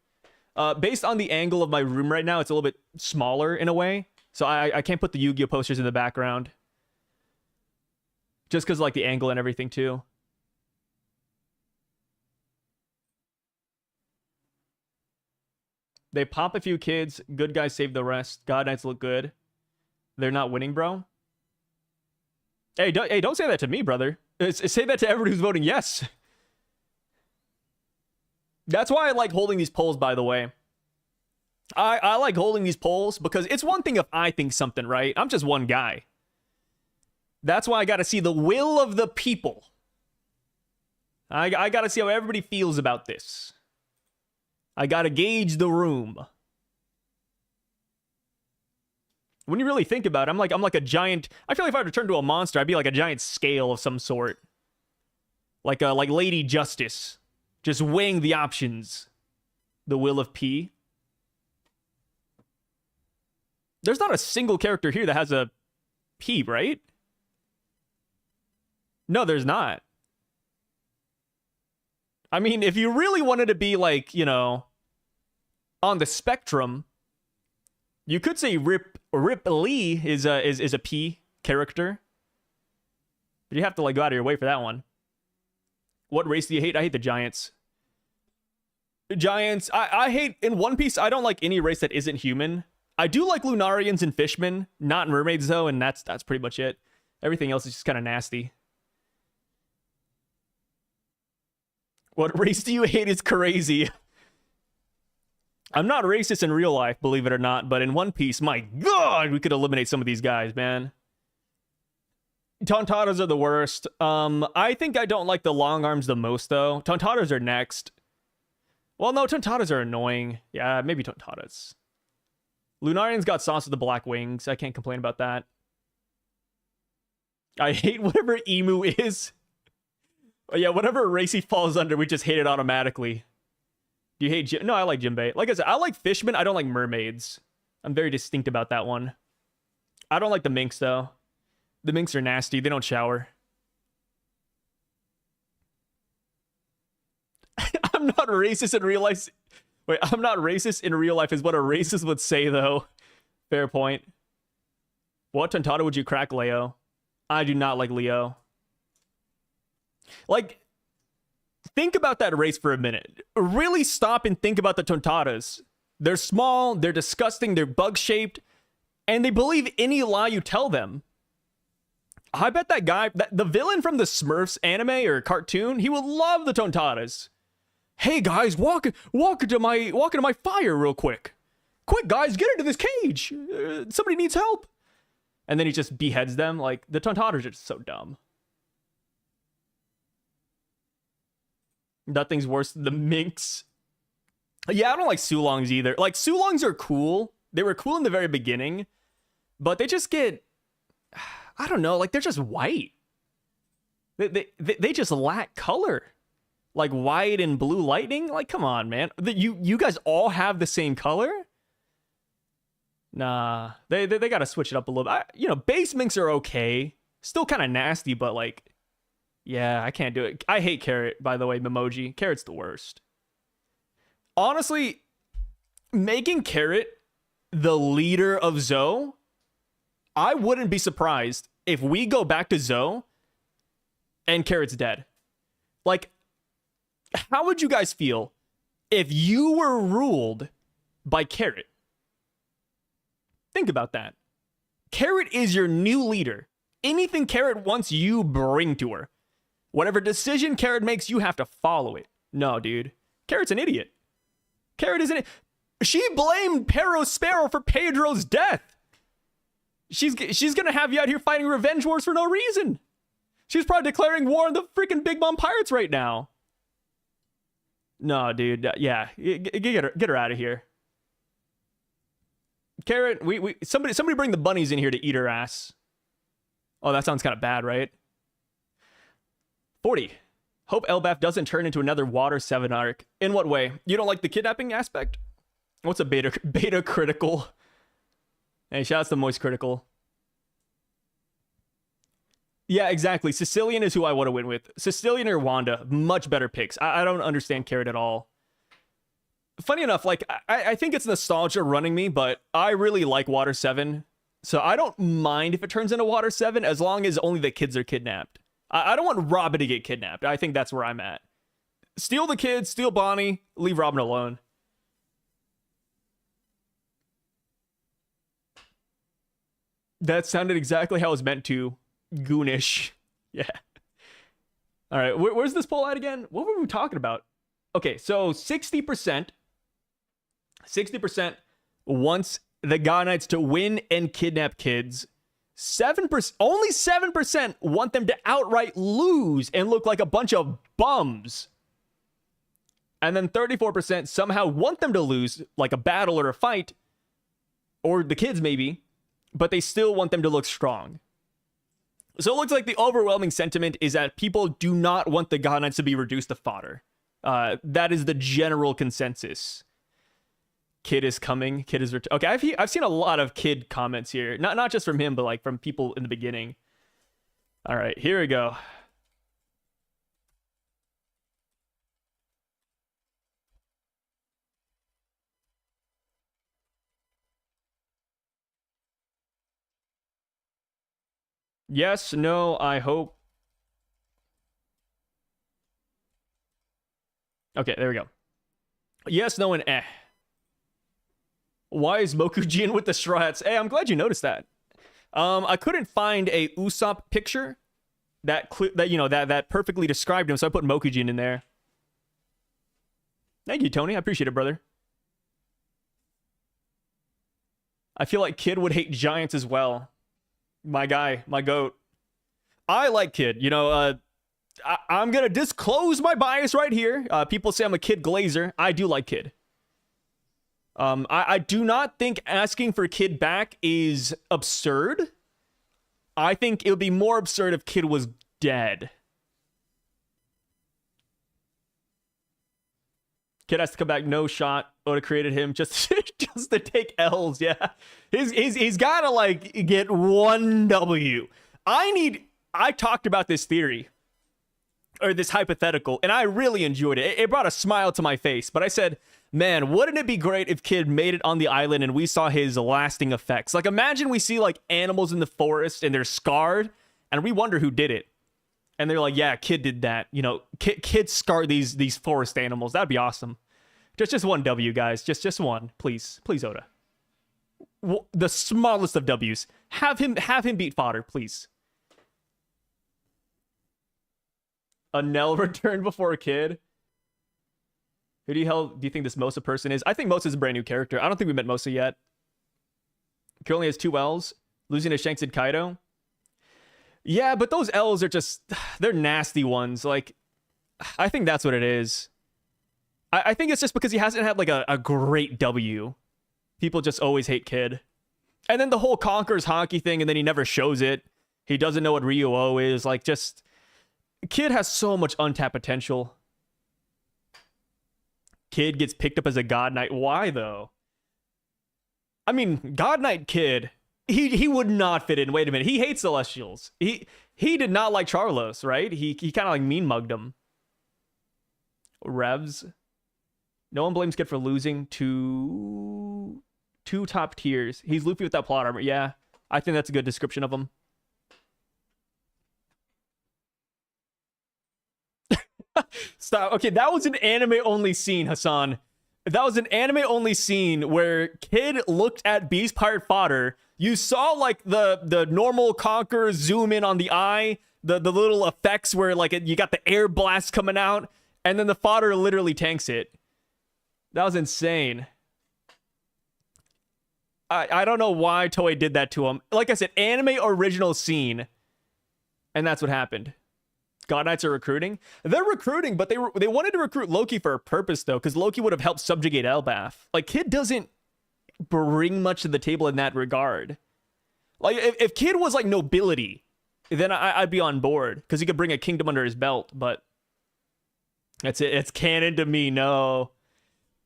Based on the angle of my room right now, it's a little bit smaller in a way. So I can't put the Yu-Gi-Oh posters in the background. Just because like the angle and everything too. They pop a few kids. Good guys save the rest. God Knights look good. They're not winning, bro. Hey, don't say that to me, brother. Say that to everybody who's voting yes. That's why I like holding these polls, by the way. I like holding these polls because it's one thing if I think something, right? I'm just one guy. That's why I got to see the will of the people. I got to see how everybody feels about this. I got to gauge the room. When you really think about it, I'm like a giant. I feel like if I were to turn to a monster, I'd be like a giant scale of some sort. Like Lady Justice. Just weighing the options. The will of P. There's not a single character here that has a P, right? No, there's not. I mean, if you really wanted to be like, you know, on the spectrum, you could say Rip Lee is a P character. But you have to like go out of your way for that one. What race do you hate? I hate the Giants. Giants, I hate, in One Piece, I don't like any race that isn't human. I do like Lunarians and Fishmen, not mermaids though, and that's pretty much it. Everything else is just kind of nasty. What race do you hate is crazy. I'm not racist in real life, believe it or not, but in One Piece, my God, we could eliminate some of these guys, man. Tontatas are the worst. I think I don't like the long arms the most, though. Tontatas are next. Well, no, Tontatas are annoying. Yeah, maybe Tontatas. Lunarian's got sauce with the black wings. I can't complain about that. I hate whatever Emu is. Yeah, whatever race he falls under, we just hate it automatically. Do you hate No, I like Jinbei. Like I said, I like fishmen. I don't like mermaids. I'm very distinct about that one. I don't like the minks, though. The minks are nasty. They don't shower. I'm not racist in real life. Wait, I'm not racist in real life is what a racist would say, though. Fair point. What Tontata would you crack, Leo? I do not like Leo. Like, think about that race for a minute. Really stop and think about the Tontatas. They're small, they're disgusting, they're bug-shaped, and they believe any lie you tell them. I bet that guy, the villain from the Smurfs anime or cartoon, he would love the Tontatas. Hey guys, walk into my fire real quick. Quick guys, get into this cage. Somebody needs help. And then he just beheads them. Like, the Tontatas are just so dumb. Nothing's worse than the minks. Yeah, I don't like Sulongs either. Like, Sulongs are cool. They were cool in the very beginning. But they just get... I don't know. Like, they're just white. They just lack color. Like, white and blue lightning? Like, come on, man. You guys all have the same color? Nah. They gotta switch it up a little bit. You know, base minks are okay. Still kind of nasty, but, like... Yeah, I can't do it. I hate Carrot, by the way, Memoji. Carrot's the worst. Honestly, making Carrot the leader of Zoe, I wouldn't be surprised if we go back to Zoe and Carrot's dead. Like, how would you guys feel if you were ruled by Carrot? Think about that. Carrot is your new leader. Anything Carrot wants, you bring to her. Whatever decision Carrot makes, you have to follow it. No, dude. Carrot's an idiot. Carrot is an idiot. She blamed Pero Sparrow for Pedro's death. She's gonna have you out here fighting revenge wars for no reason. She's probably declaring war on the freaking Big Mom Pirates right now. No, dude. Yeah, get her out of here. Carrot, somebody bring the bunnies in here to eat her ass. Oh, that sounds kind of bad, right? 40. Hope Elbaph doesn't turn into another Water 7 arc. In what way? You don't like the kidnapping aspect? What's a beta critical? Hey, shout out to Moist Critical. Yeah, exactly. Sicilian is who I want to win with. Sicilian or Wanda. Much better picks. I don't understand Carrot at all. funny enough, like, I think it's nostalgia running me, but I really like Water 7. So I don't mind if it turns into Water 7 as long as only the kids are kidnapped. I don't want Robin to get kidnapped. I think that's where I'm at. Steal the kids, steal Bonnie, leave Robin alone. That sounded exactly how it was meant to. Goonish. Yeah. All right, where's this poll at again? What were we talking about? Okay, so 60% wants the God Knights to win and kidnap kids. 7%, only 7% want them to outright lose and look like a bunch of bums. And then 34% somehow want them to lose, like a battle or a fight, or the kids maybe, but they still want them to look strong. So it looks like the overwhelming sentiment is that people do not want the God Knights to be reduced to fodder. That is the general consensus. Kid is coming. Kid is okay. I've seen a lot of kid comments here, not just from him, but like from people in the beginning. All right, here we go. Yes, no, I hope. Okay, there we go. Yes, no, and eh. Why is Mokujin with the straw hats? Hey, I'm glad you noticed that. I couldn't find a Usopp picture that perfectly described him, so I put Mokujin in there. Thank you, Tony. I appreciate it, brother. I feel like Kid would hate giants as well. My guy, my goat. I like Kid. You know, I'm gonna disclose my bias right here. People say I'm a Kid glazer. I do like Kid. I do not think asking for Kid back is absurd. I think it would be more absurd if Kid was dead. Kid has to come back, no shot. Oda created him just just to take L's. Yeah, he's gotta like get one W. I talked about this theory or this hypothetical, and I really enjoyed it. It brought a smile to my face. But I said, man, wouldn't it be great if Kid made it on the island and we saw his lasting effects? Like, imagine we see like animals in the forest and they're scarred, and we wonder who did it. And they're like, yeah, Kid did that. You know, Kid scarred these forest animals. That'd be awesome. Just one W, guys. Just one, please, Oda. The smallest of W's. Have him beat fodder, please. A Nell returned before a Kid. Who the hell do you think this Mosa person is? I think Mosa is a brand new character. I don't think we met Mosa yet. He only has 2 L's. Losing to Shanks and Kaido. Yeah, but those L's are just... they're nasty ones. Like, I think that's what it is. I think it's just because he hasn't had, like, a great W. People just always hate Kid. And then the whole Conquerors Hockey thing, and then he never shows it. He doesn't know what Ryo-O is. Like, just... Kid has so much untapped potential. Kid gets picked up as a God Knight. Why, though? I mean, God Knight Kid... He would not fit in. Wait a minute. He hates Celestials. He did not like Charlos, right? He kind of like mean mugged him. Revs. No one blames Kid for losing to 2 top tiers. He's Luffy without plot armor. Yeah, I think that's a good description of him. Stop. Okay, that was an anime-only scene, Hassan. That was an anime-only scene where Kid looked at Beast Pirate fodder. You saw, like, the normal Conqueror zoom in on the eye, the little effects where, like, you got the air blast coming out, and then the fodder literally tanks it. That was insane. I don't know why Toei did that to him. Like I said, anime original scene, and that's what happened. God Knights are recruiting. They're recruiting, but they wanted to recruit Loki for a purpose, though, because Loki would have helped subjugate Elbaph. Like, Kid doesn't bring much to the table in that regard. Like, if Kid was, like, nobility, then I'd be on board, because he could bring a kingdom under his belt, but that's it. It's canon to me, no.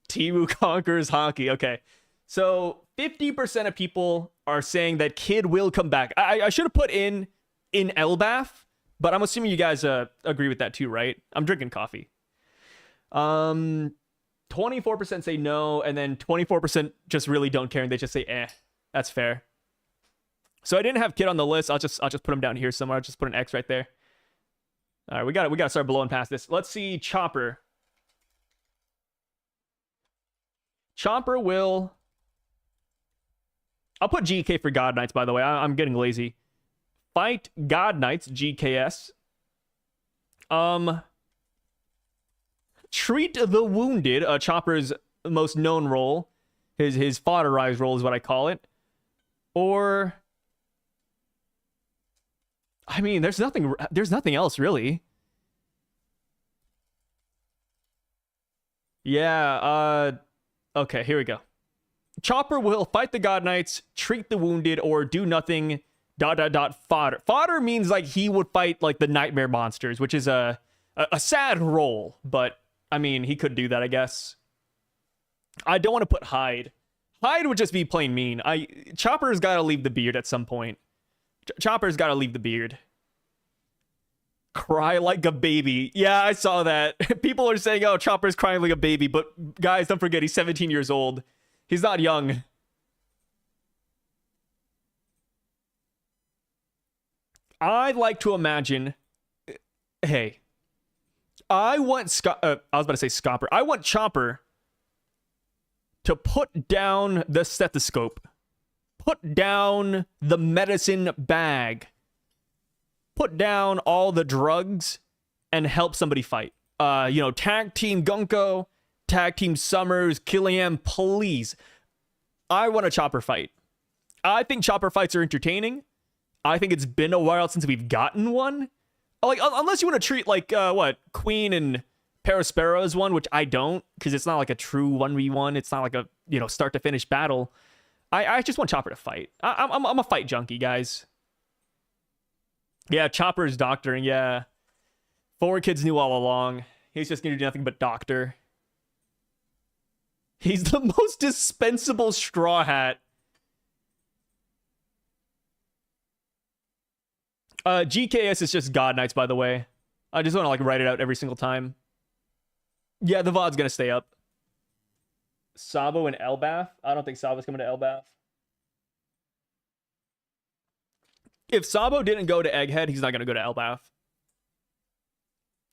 Timu conquers hockey. Okay. So, 50% of people are saying that Kid will come back. I should have put in Elbaph, but I'm assuming you guys agree with that too, right? I'm drinking coffee. 20% 24% say no, and then 24% just really don't care, and they just say eh. That's fair. So I didn't have Kid on the list. I'll just put him down here somewhere. I'll just put an X right there. All right, we got to start blowing past this. Let's see Chopper. Chopper will... I'll put GK for God Knights, by the way. I'm getting lazy. Fight God Knights, GKS. Treat the Wounded, Chopper's most known role. His fodderized role is what I call it. Or... I mean, there's nothing else, really. Yeah, okay, here we go. Chopper will fight the God Knights, treat the wounded, or do nothing, ... fodder. Fodder means, like, he would fight, like, the nightmare monsters, which is a sad role, but, I mean, he could do that, I guess. I don't want to put Hide. Hide would just be plain mean. Chopper's got to leave the beard at some point. Chopper's got to leave the beard. Cry like a baby. Yeah, I saw that. People are saying, oh, Chopper's crying like a baby, but guys, don't forget, he's 17 years old. He's not young. I'd like to imagine... Hey. I want I was about to say Scopper. I want Chopper to put down the stethoscope. Put down the medicine bag. Put down all the drugs and help somebody fight. Tag team Gunko, tag team Smers, Killian, please. I want a Chopper fight. I think Chopper fights are entertaining. I think it's been a while since we've gotten one. Like, unless you want to treat, like, Queen and Perospero as one, which I don't, because it's not like a true 1v1. It's not like a, start to finish battle. I just want Chopper to fight. I'm a fight junkie, guys. Yeah, Chopper's doctoring, yeah. 4Kids knew all along. He's just gonna do nothing but doctor. He's the most dispensable straw hat. GKS is just God Knights, by the way. I just want to, like, write it out every single time. Yeah, the VOD's gonna stay up. Sabo and Elbaph? I don't think Sabo's coming to Elbaph. If Sabo didn't go to Egghead, he's not going to go to Elbaph.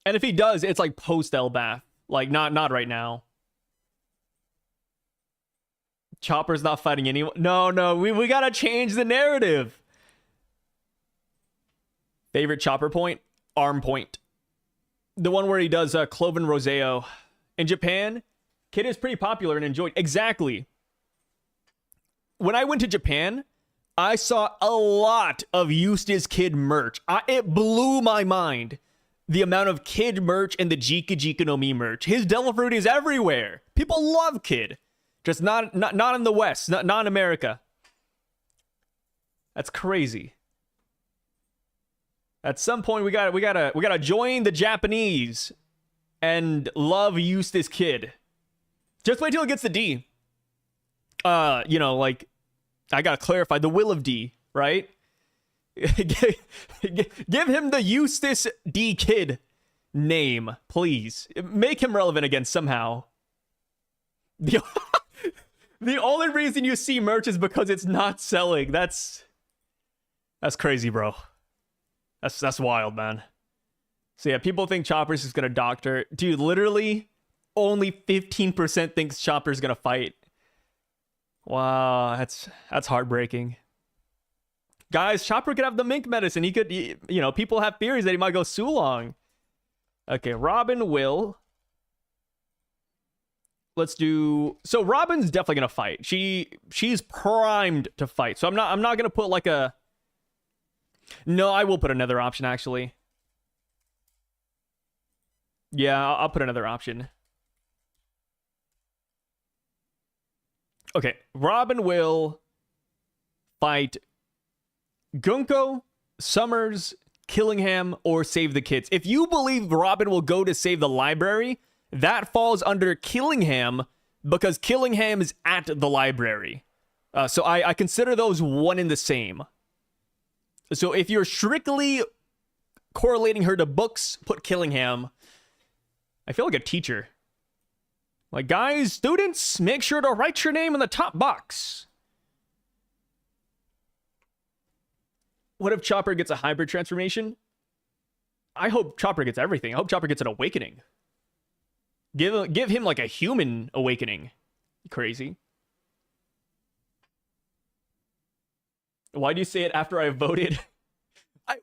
And if he does, it's like post Elbaph. Like, not right now. Chopper's not fighting anyone. No, we got to change the narrative. Favorite Chopper point? Arm point. The one where he does Cloven Roseo. In Japan, Kid is pretty popular and enjoyed. Exactly. When I went to Japan, I saw a lot of Eustace Kid merch. It blew my mind. The amount of Kid merch and the Jika Jika no Mi merch. His Devil Fruit is everywhere. People love Kid. Just not in the West. Not in America. That's crazy. At some point, we gotta join the Japanese and love Eustace Kid. Just wait till it gets the D. Like, I gotta clarify the will of D, right? Give him the Eustace D Kid name, please. Make him relevant again somehow. The only reason you see merch is because it's not selling. That's crazy, bro. That's wild, man. So yeah, people think Chopper's just gonna doctor. Dude, literally, only 15% thinks Chopper's gonna fight. Wow, that's heartbreaking. Guys, Chopper could have the mink medicine. He could, people have theories that he might go Sulong. Okay, Robin will. Let's do. So Robin's definitely gonna fight. She's primed to fight. So I'm not gonna put like a. No, I will put another option actually. Yeah, I'll put another option. Okay, Robin will fight Gunko, Smers, Killingham, or Save the Kids. If you believe Robin will go to save the library, that falls under Killingham because Killingham is at the library. So I consider those one and the same. So if you're strictly correlating her to books, put Killingham. I feel like a teacher. Like, guys, students, make sure to write your name in the top box. What if Chopper gets a hybrid transformation? I hope Chopper gets everything. I hope Chopper gets an awakening. Give him like a human awakening. Crazy. Why do you say it after I voted?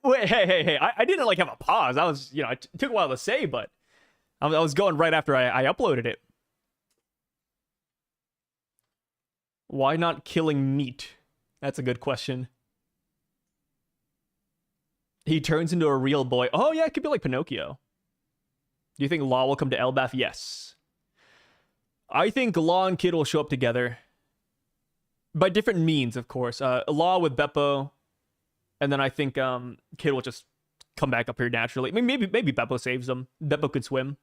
Wait, hey. I didn't like have a pause. I was, it took a while to say, but I was going right after I uploaded it. Why not killing meat? That's a good question. He turns into a real boy. Oh, yeah, it could be like Pinocchio. Do you think Law will come to Elbaph? Yes. I think Law and Kid will show up together. By different means, of course. Law with Beppo. And then I think Kid will just come back up here naturally. I mean, maybe Beppo saves him. Beppo could swim.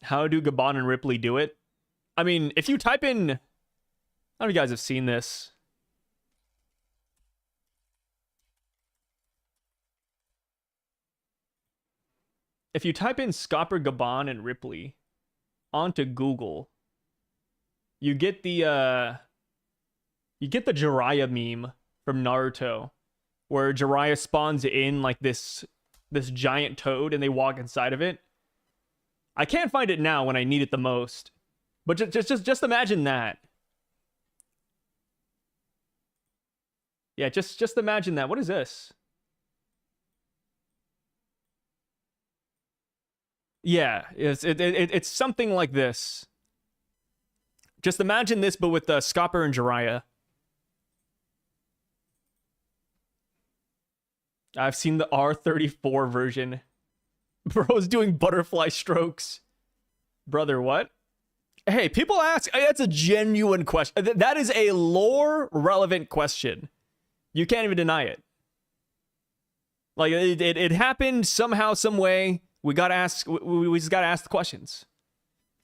How do Gabon and Ripley do it? I mean, if you type in... I don't know if you guys have seen this. If you type in Scopper, Gabon, and Ripley onto Google, you get the Jiraiya meme from Naruto, where Jiraiya spawns in like this giant toad and they walk inside of it. I can't find it now when I need it the most, but just imagine that. Yeah, just imagine that. What is this? Yeah, it's something like this. Just imagine this, but with Scopper and Jiraiya. I've seen the R34 version. Bro's doing butterfly strokes. Brother, what? Hey, people ask. That's a genuine question. That is a lore-relevant question. You can't even deny it. Like, it happened somehow, some way. We gotta ask. We just gotta ask the questions.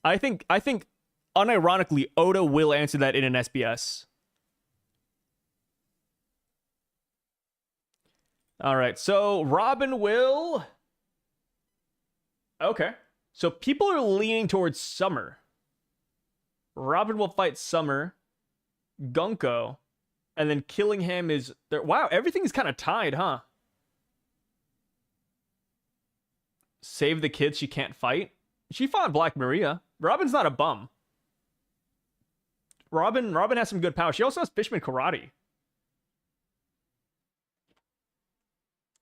I think, unironically, Oda will answer that in an SBS. All right, so Robin will. Okay, so people are leaning towards Summer. Robin will fight Summer, Gunko, and then Killingham is there. Wow, everything's kind of tied, huh? Save the kids she can't fight. She fought Black Maria. Robin's not a bum. Robin has some good power. She also has Fishman Karate.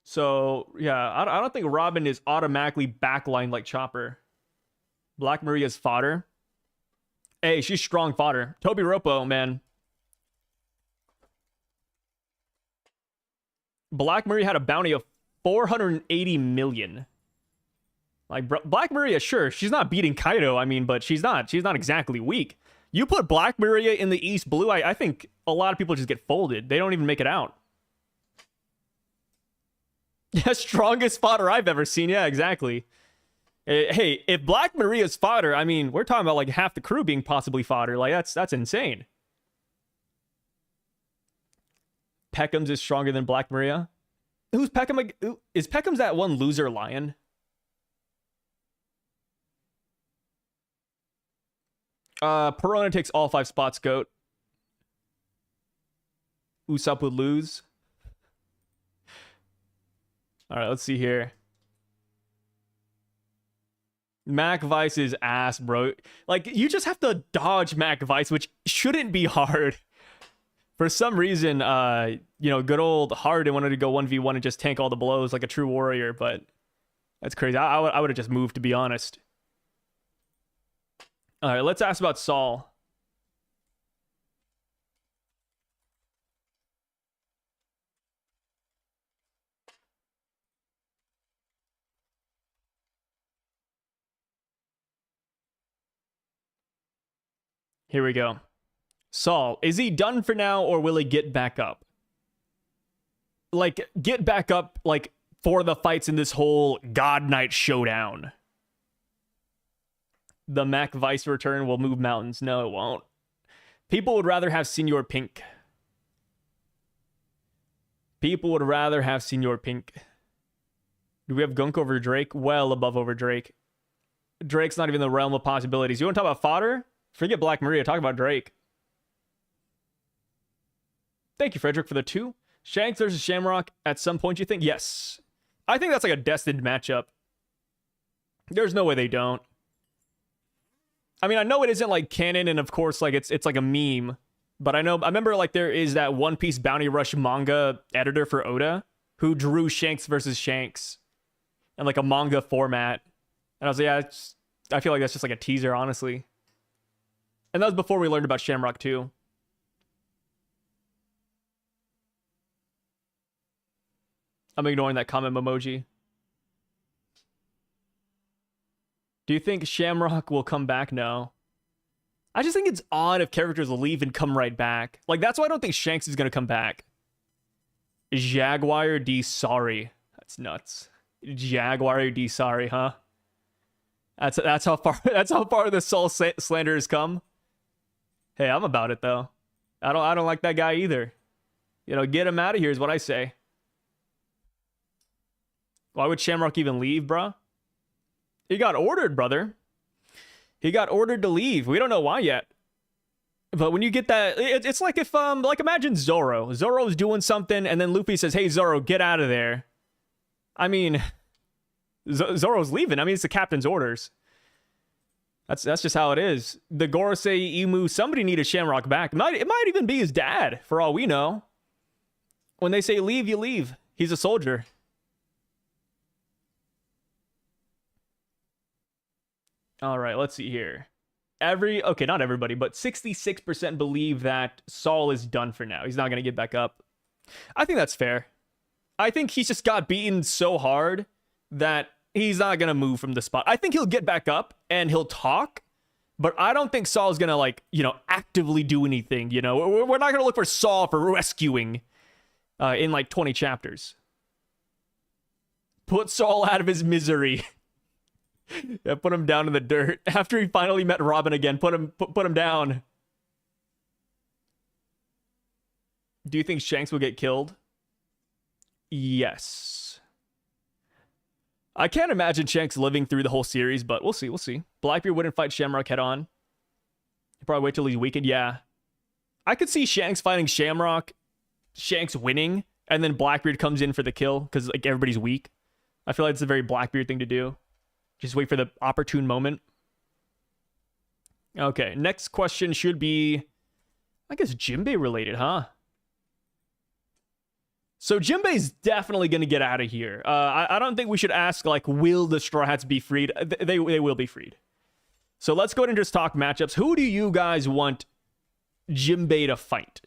So, yeah, I don't think Robin is automatically backlined like Chopper. Black Maria's fodder. Hey, she's strong fodder. Toby Ropo, man. Black Maria had a bounty of 480 million. Like, Black Maria, sure, she's not beating Kaido, I mean, but she's not exactly weak. You put Black Maria in the East Blue, I think a lot of people just get folded. They don't even make it out. Yeah, strongest fodder I've ever seen. Yeah, exactly. Hey, if Black Maria's fodder, I mean, we're talking about like half the crew being possibly fodder. Like, that's insane. Peckham's is stronger than Black Maria. Who's Peckham? Is Peckham's that one loser lion? Perona takes all 5 spots, Goat. Usopp would lose. All right, let's see here. Mac Vice is ass, bro. Like, you just have to dodge Mac Vice, which shouldn't be hard. For some reason, good old Harden wanted to go 1v1 and just tank all the blows like a true warrior, but that's crazy. I would have just moved, to be honest. All right, let's ask about Saul. Here we go. Saul, is he done for now or will he get back up? Like, get back up, like, for the fights in this whole God Knight showdown. The Mac Vice return will move mountains. No, it won't. People would rather have Senor Pink. People would rather have Senor Pink. Do we have Gunk over Drake? Well above over Drake. Drake's not even in the realm of possibilities. You want to talk about fodder? Forget Black Maria. Talk about Drake. Thank you, Frederick, for the 2. Shanks versus Shamrock at some point, you think? Yes. I think that's like a destined matchup. There's no way they don't. I mean, I know it isn't like canon, and of course, like it's like a meme. But I remember like there is that One Piece Bounty Rush manga editor for Oda who drew Shanks versus Shanks in like a manga format. And I was like, yeah, I feel like that's just like a teaser, honestly. And that was before we learned about Shamrock too. I'm ignoring that comment emoji. Do you think Shamrock will come back? No. I just think it's odd if characters leave and come right back. Like, that's why I don't think Shanks is going to come back. Jaguar D. Sorry. That's nuts. Jaguar D. Sorry, huh? That's how far the soul slander has come. Hey, I'm about it, though. I don't like that guy either. You know, get him out of here is what I say. Why would Shamrock even leave, bruh? He got ordered, brother. He got ordered to leave. We don't know why yet. But when you get that, it's like if, like imagine Zoro. Zoro's doing something, and then Luffy says, hey, Zoro, get out of there. I mean, Zoro's leaving. I mean, it's the captain's orders. That's just how it is. The Gorosei Imu, somebody needed Shamrock back. It might even be his dad, for all we know. When they say leave, you leave. He's a soldier. All right, let's see here. Okay, not everybody, but 66% believe that Saul is done for now. He's not going to get back up. I think that's fair. I think he's just got beaten so hard that he's not going to move from the spot. I think he'll get back up and he'll talk, but I don't think Saul's going to, like, you know, actively do anything. You know, we're not going to look for Saul for rescuing in like 20 chapters. Put Saul out of his misery. Yeah, put him down in the dirt. After he finally met Robin again, put him down. Do you think Shanks will get killed? Yes. I can't imagine Shanks living through the whole series, but we'll see, we'll see. Blackbeard wouldn't fight Shamrock head on. He'll probably wait till he's weakened. Yeah. I could see Shanks fighting Shamrock, Shanks winning, and then Blackbeard comes in for the kill, because like everybody's weak. I feel like it's a very Blackbeard thing to do. Just wait for the opportune moment. Okay, next question should be, I guess, Jinbei related, huh? So Jinbei's definitely going to get out of here. I don't think we should ask, like, will the Straw Hats be freed? They will be freed. So let's go ahead and just talk matchups. Who do you guys want Jinbei to fight?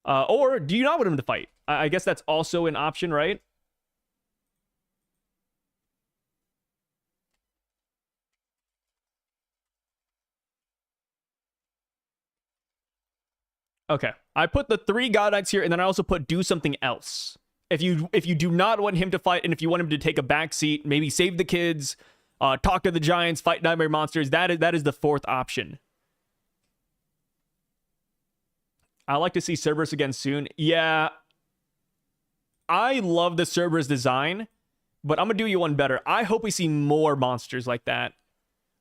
Or do you not want him to fight? I guess that's also an option, right? Okay, I put the 3 God Knights here, and then I also put do something else. If you do not want him to fight, and if you want him to take a back seat, maybe save the kids, talk to the giants, fight nightmare monsters, that is the 4th option. I like to see Cerberus again soon. Yeah, I love the Cerberus design, but I'm gonna do you one better. I hope we see more monsters like that.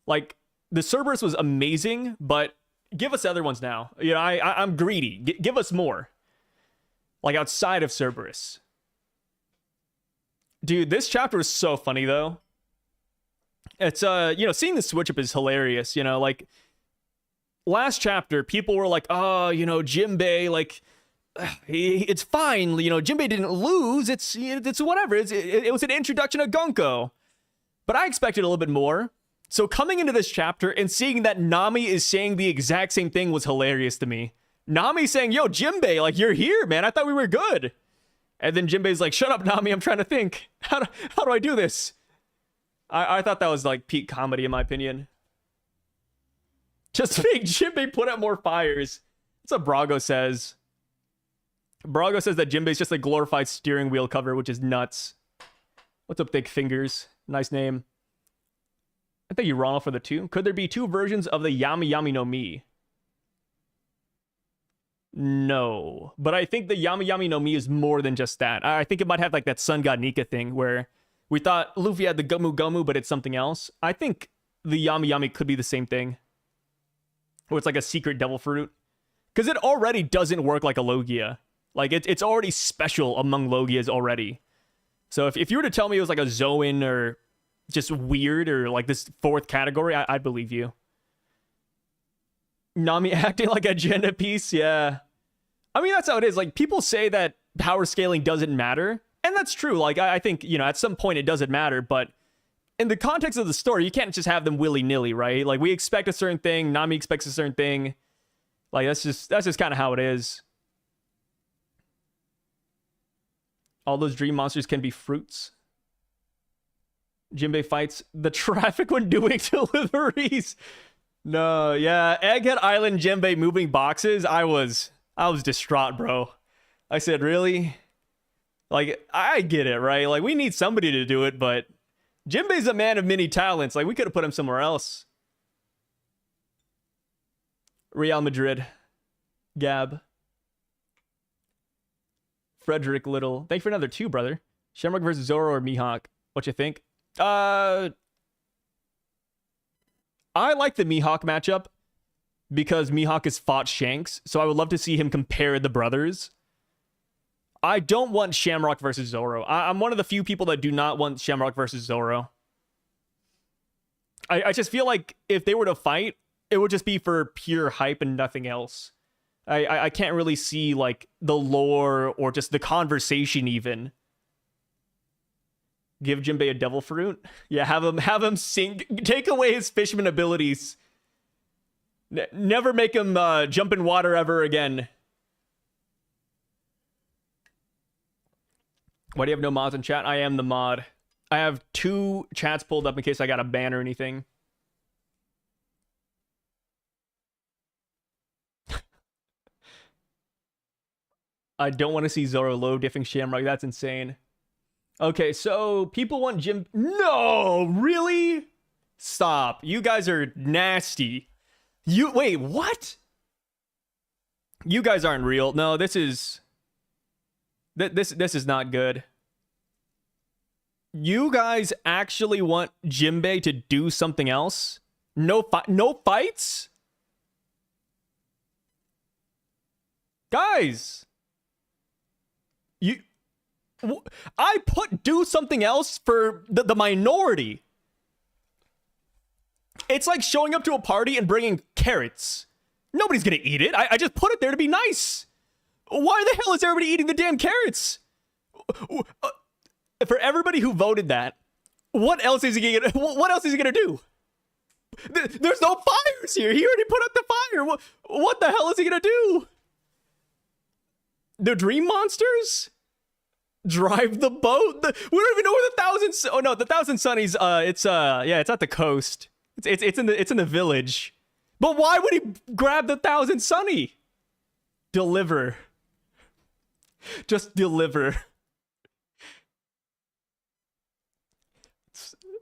Like, the Cerberus was amazing, but give us other ones now. You know, I'm greedy. Give us more. Like, outside of Cerberus. Dude, this chapter is so funny, though. It's, you know, seeing the switch up is hilarious, you know, like, last chapter, people were like, oh, you know, Jinbei, like, it's fine, you know, Jinbei didn't lose, it's whatever, it was an introduction of Gonko. But I expected a little bit more. So coming into this chapter and seeing that Nami is saying the exact same thing was hilarious to me. Nami saying, yo, Jinbei, like, you're here, man. I thought we were good. And then Jinbei's like, shut up, Nami. I'm trying to think. How do I do this? I thought that was, like, peak comedy, in my opinion. Just make Jinbei put out more fires. That's what Brago says. Brago says that Jinbei's just a glorified steering wheel cover, which is nuts. What's up, Thick Fingers? Nice name. I think you're wrong for the 2. Could there be 2 versions of the Yami Yami no Mi? No. But I think the Yami Yami no Mi is more than just that. I think it might have like that Sun God Nika thing where We thought Luffy had the Gumu Gumu, but it's something else. I think the Yami Yami could be the same thing. Or it's like a secret devil fruit. Because it already doesn't work like a Logia. Like, it's already special among Logias already. So if you were to tell me it was like a Zoan or just weird or like this fourth category, I'd believe you. Nami acting like a agenda piece, yeah. I mean, that's how it is. Like, people say that power scaling doesn't matter. And that's true. Like, I think, you know, at some point it doesn't matter. But in the context of the story, you can't just have them willy-nilly, right? Like, we expect a certain thing. Nami expects a certain thing. Like, that's just kind of how it is. All those dream monsters can be fruits. Jinbei fights the traffic when doing deliveries. No, yeah. Egghead Island Jinbei moving boxes. I was distraught, bro. I said, really? Like, I get it, right? Like, we need somebody to do it, but Jinbei's a man of many talents. Like, we could have put him somewhere else. Real Madrid. Gab. Frederick Little. Thank you for another 2, brother. Shamrock versus Zoro or Mihawk. What you think? I like the Mihawk matchup because Mihawk has fought Shanks, so I would love to see him compare the brothers. I don't want Shamrock versus Zoro. I'm one of the few people that do not want Shamrock versus Zoro. I just feel like if they were to fight, it would just be for pure hype and nothing else. I can't really see like the lore or just the conversation even. Give Jinbei a devil fruit? Yeah, have him sing. Take away his fishman abilities. Never make him jump in water ever again. Why do you have no mods in chat? I am the mod. I have 2 chats pulled up in case I got a ban or anything. I don't want to see Zoro low diffing Shamrock. That's insane. Okay, so people want Jim. No, really? Stop. You guys are nasty. Wait, what? You guys aren't real. No, this is not good. You guys actually want Jinbei to do something else? No fights? Guys. I put do something else for the minority. It's like showing up to a party and bringing carrots. Nobody's gonna eat it. I just put it there to be nice. Why the hell is everybody eating the damn carrots? For everybody who voted that, what else is he gonna do? There's no fires here. He already put out the fire. What the hell is he gonna do? The dream monsters? Drive the boat? We don't even know where the Thousand Sunnies. It's at the coast. It's in the village. But why would he grab the Thousand Sunny? Deliver. Just deliver.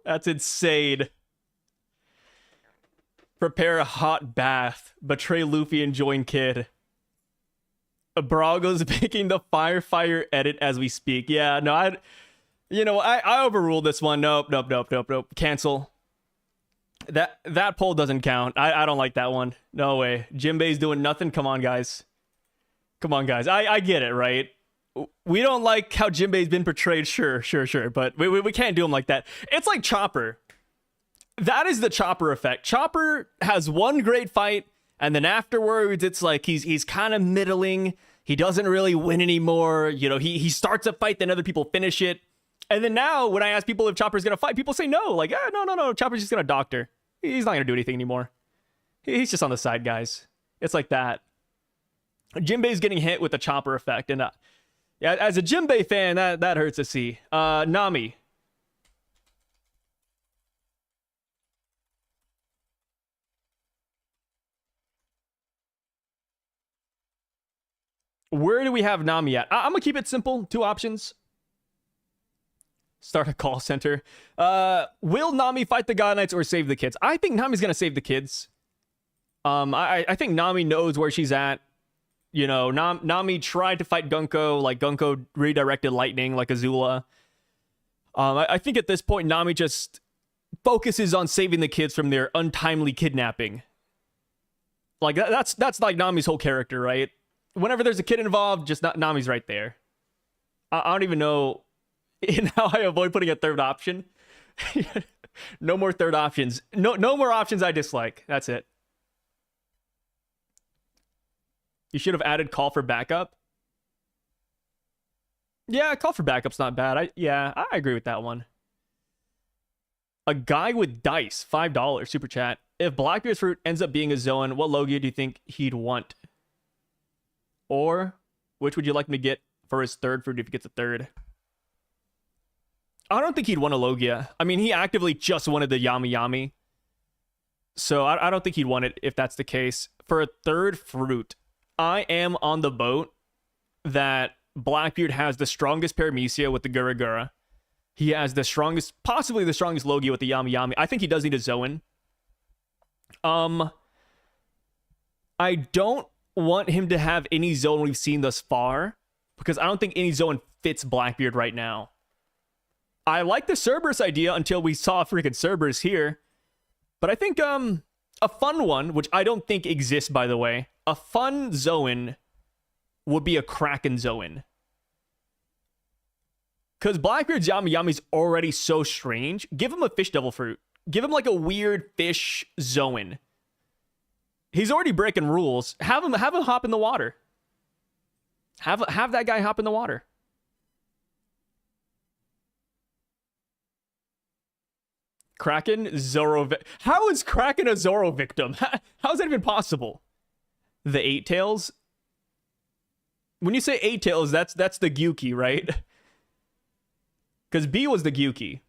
That's insane. Prepare a hot bath. Betray Luffy and join Kid. Brago's making the fire edit as we speak. Yeah, no, I overruled this one. Nope. Cancel. That poll doesn't count. I don't like that one. No way. Jinbei's doing nothing. Come on, guys. I get it, right? We don't like how Jinbei's been portrayed. Sure. But we can't do him like that. It's like Chopper. That is the Chopper effect. Chopper has one great fight, and then afterwards, it's like he's kind of middling. He doesn't really win anymore. You know, he starts a fight, then other people finish it. And then now, when I ask people if Chopper's going to fight, people say no. Like, no, Chopper's just going to doctor. He's not going to do anything anymore. He's just on the side, guys. It's like that. Jinbei's getting hit with the Chopper effect. And yeah, as a Jinbei fan, that hurts to see. Nami. Where do we have Nami at? I'm going to keep it simple. 2 options. Start a call center. Will Nami fight the God Knights or save the kids? I think Nami's going to save the kids. I think Nami knows where she's at. You know, Nami tried to fight Gunko. Like, Gunko redirected lightning like Azula. I think at this point, Nami just focuses on saving the kids from their untimely kidnapping. Like, that's like Nami's whole character, right? Whenever there's a kid involved, just Nami's right there. I don't even know in how I avoid putting a third option. No more third options. No more options I dislike. That's it. You should have added call for backup. Yeah, call for backup's not bad. I agree with that one. A guy with dice, $5 super chat. If Blackbeard's fruit ends up being a Zoan, what Logia do you think he'd want? Or which would you like him to get for his third fruit if he gets a third? I don't think he'd want a Logia. I mean, he actively just wanted the Yami Yami. So I don't think he'd want it if that's the case. For a third fruit, I am on the boat that Blackbeard has the strongest Paramecia with the Gura Gura. He has the strongest, possibly the strongest Logia with the Yami Yami. I think he does need a Zoan. I don't want him to have any Zoan we've seen thus far, because I don't think any Zoan fits Blackbeard right now. I like the Cerberus idea until we saw freaking Cerberus here. But I think a fun one, which I don't think exists, by the way, a fun Zoan would be a Kraken Zoan. Because Blackbeard's Yami Yami's already so strange. Give him a Fish Devil Fruit. Give him like a weird fish Zoan. He's already breaking rules. Have him hop in the water. Have that guy hop in the water. Kraken, Zoro. How is Kraken a Zoro victim? How is that even possible? The Eight Tails? When you say Eight Tails, that's the Gyuki, right? Because B was the Gyuki.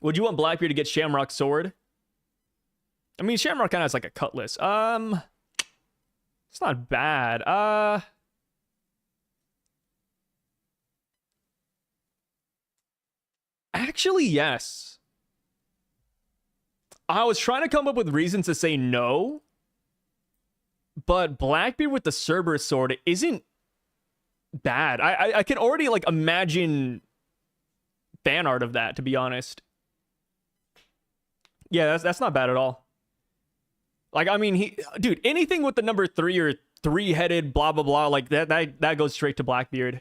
Would you want Blackbeard to get Shamrock's sword? I mean, Shamrock kind of has like a cutlass. It's not bad. Actually, yes. I was trying to come up with reasons to say no, but Blackbeard with the Cerberus sword isn't bad. I can already like imagine fan art of that, to be honest. Yeah, that's not bad at all. Like, I mean, dude, anything with the number 3 or 3-headed blah blah blah, like that goes straight to Blackbeard.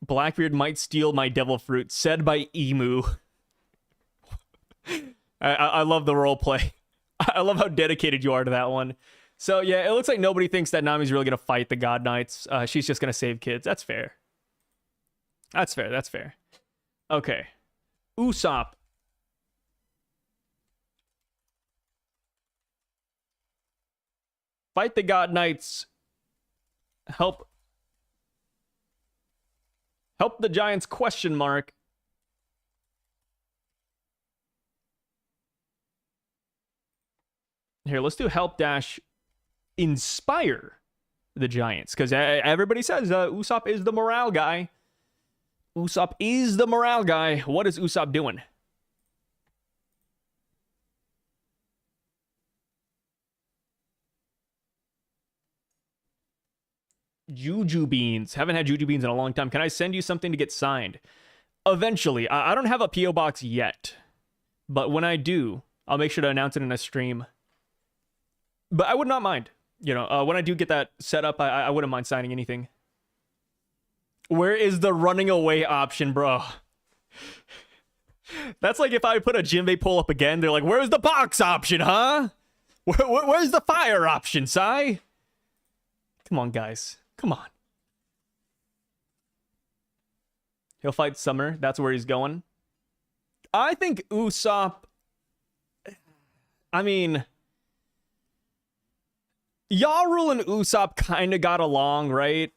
Blackbeard might steal my devil fruit, said by Emu. I love the role play. I love how dedicated you are to that one. So yeah, it looks like nobody thinks that Nami's really gonna fight the God Knights. She's just gonna save kids. That's fair. That's fair. That's fair. Okay, Usopp. Fight the God Knights. Help the Giants, question mark. Here, let's do help dash inspire the Giants, because everybody says Usopp is the morale guy. Usopp is the morale guy. What is Usopp doing? Juju Beans. Haven't had Juju Beans in a long time. Can I send you something to get signed? Eventually. I don't have a P.O. box yet. But when I do, I'll make sure to announce it in a stream. But I would not mind. You know, when I do get that set up, I wouldn't mind signing anything. Where is the running away option, bro? That's like if I put a Jinbei pull up again, they're like, where's the box option, huh? Where's the fire option, Sai? Come on, guys. Come on. He'll fight Summer. That's where he's going. I think Usopp... I mean... Yarl and Usopp kind of got along, right?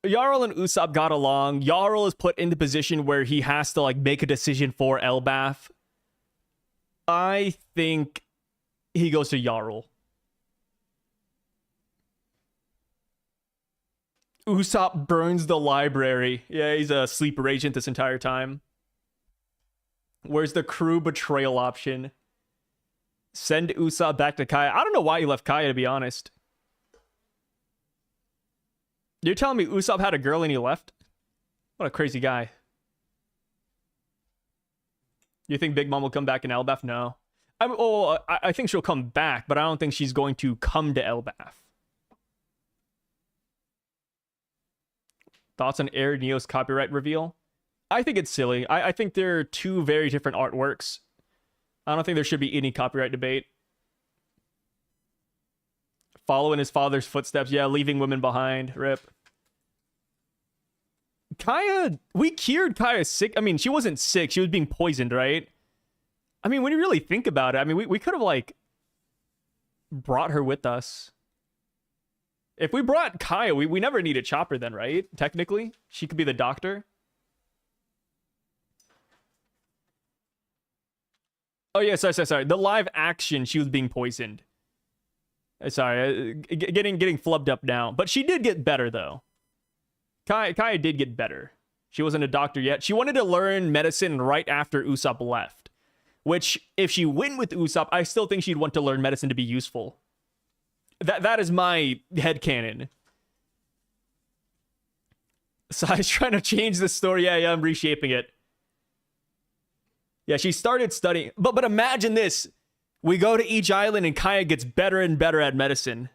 Yarl and Usopp got along. Yarl is put in the position where he has to, like, make a decision for Elbaph. I think he goes to Yarl. Usopp burns the library. Yeah, he's a sleeper agent this entire time. Where's the crew betrayal option? Send Usopp back to Kaya. I don't know why he left Kaya, to be honest. You're telling me Usopp had a girl and he left? What a crazy guy. You think Big Mom will come back in Elbaph? No. I think she'll come back, but I don't think she's going to come to Elbaph. Thoughts on Air Neo's copyright reveal? I think it's silly. I think they're two very different artworks. I don't think there should be any copyright debate. Follow in his father's footsteps. Yeah, leaving women behind. Rip. Kaya, we cured Kaya sick. I mean, she wasn't sick. She was being poisoned, right? I mean, when you really think about it, I mean, we could have, like, brought her with us. If we brought Kaya, we never need a Chopper then, right? Technically, she could be the doctor. Oh, yeah, sorry. The live action, she was being poisoned. Sorry, getting flubbed up now. But she did get better, though. Kaya did get better. She wasn't a doctor yet. She wanted to learn medicine right after Usopp left. Which, if she went with Usopp, I still think she'd want to learn medicine to be useful. That is my headcanon. So I was trying to change the story. Yeah, I'm reshaping it. Yeah, she started studying. But imagine this. We go to each island and Kaya gets better and better at medicine.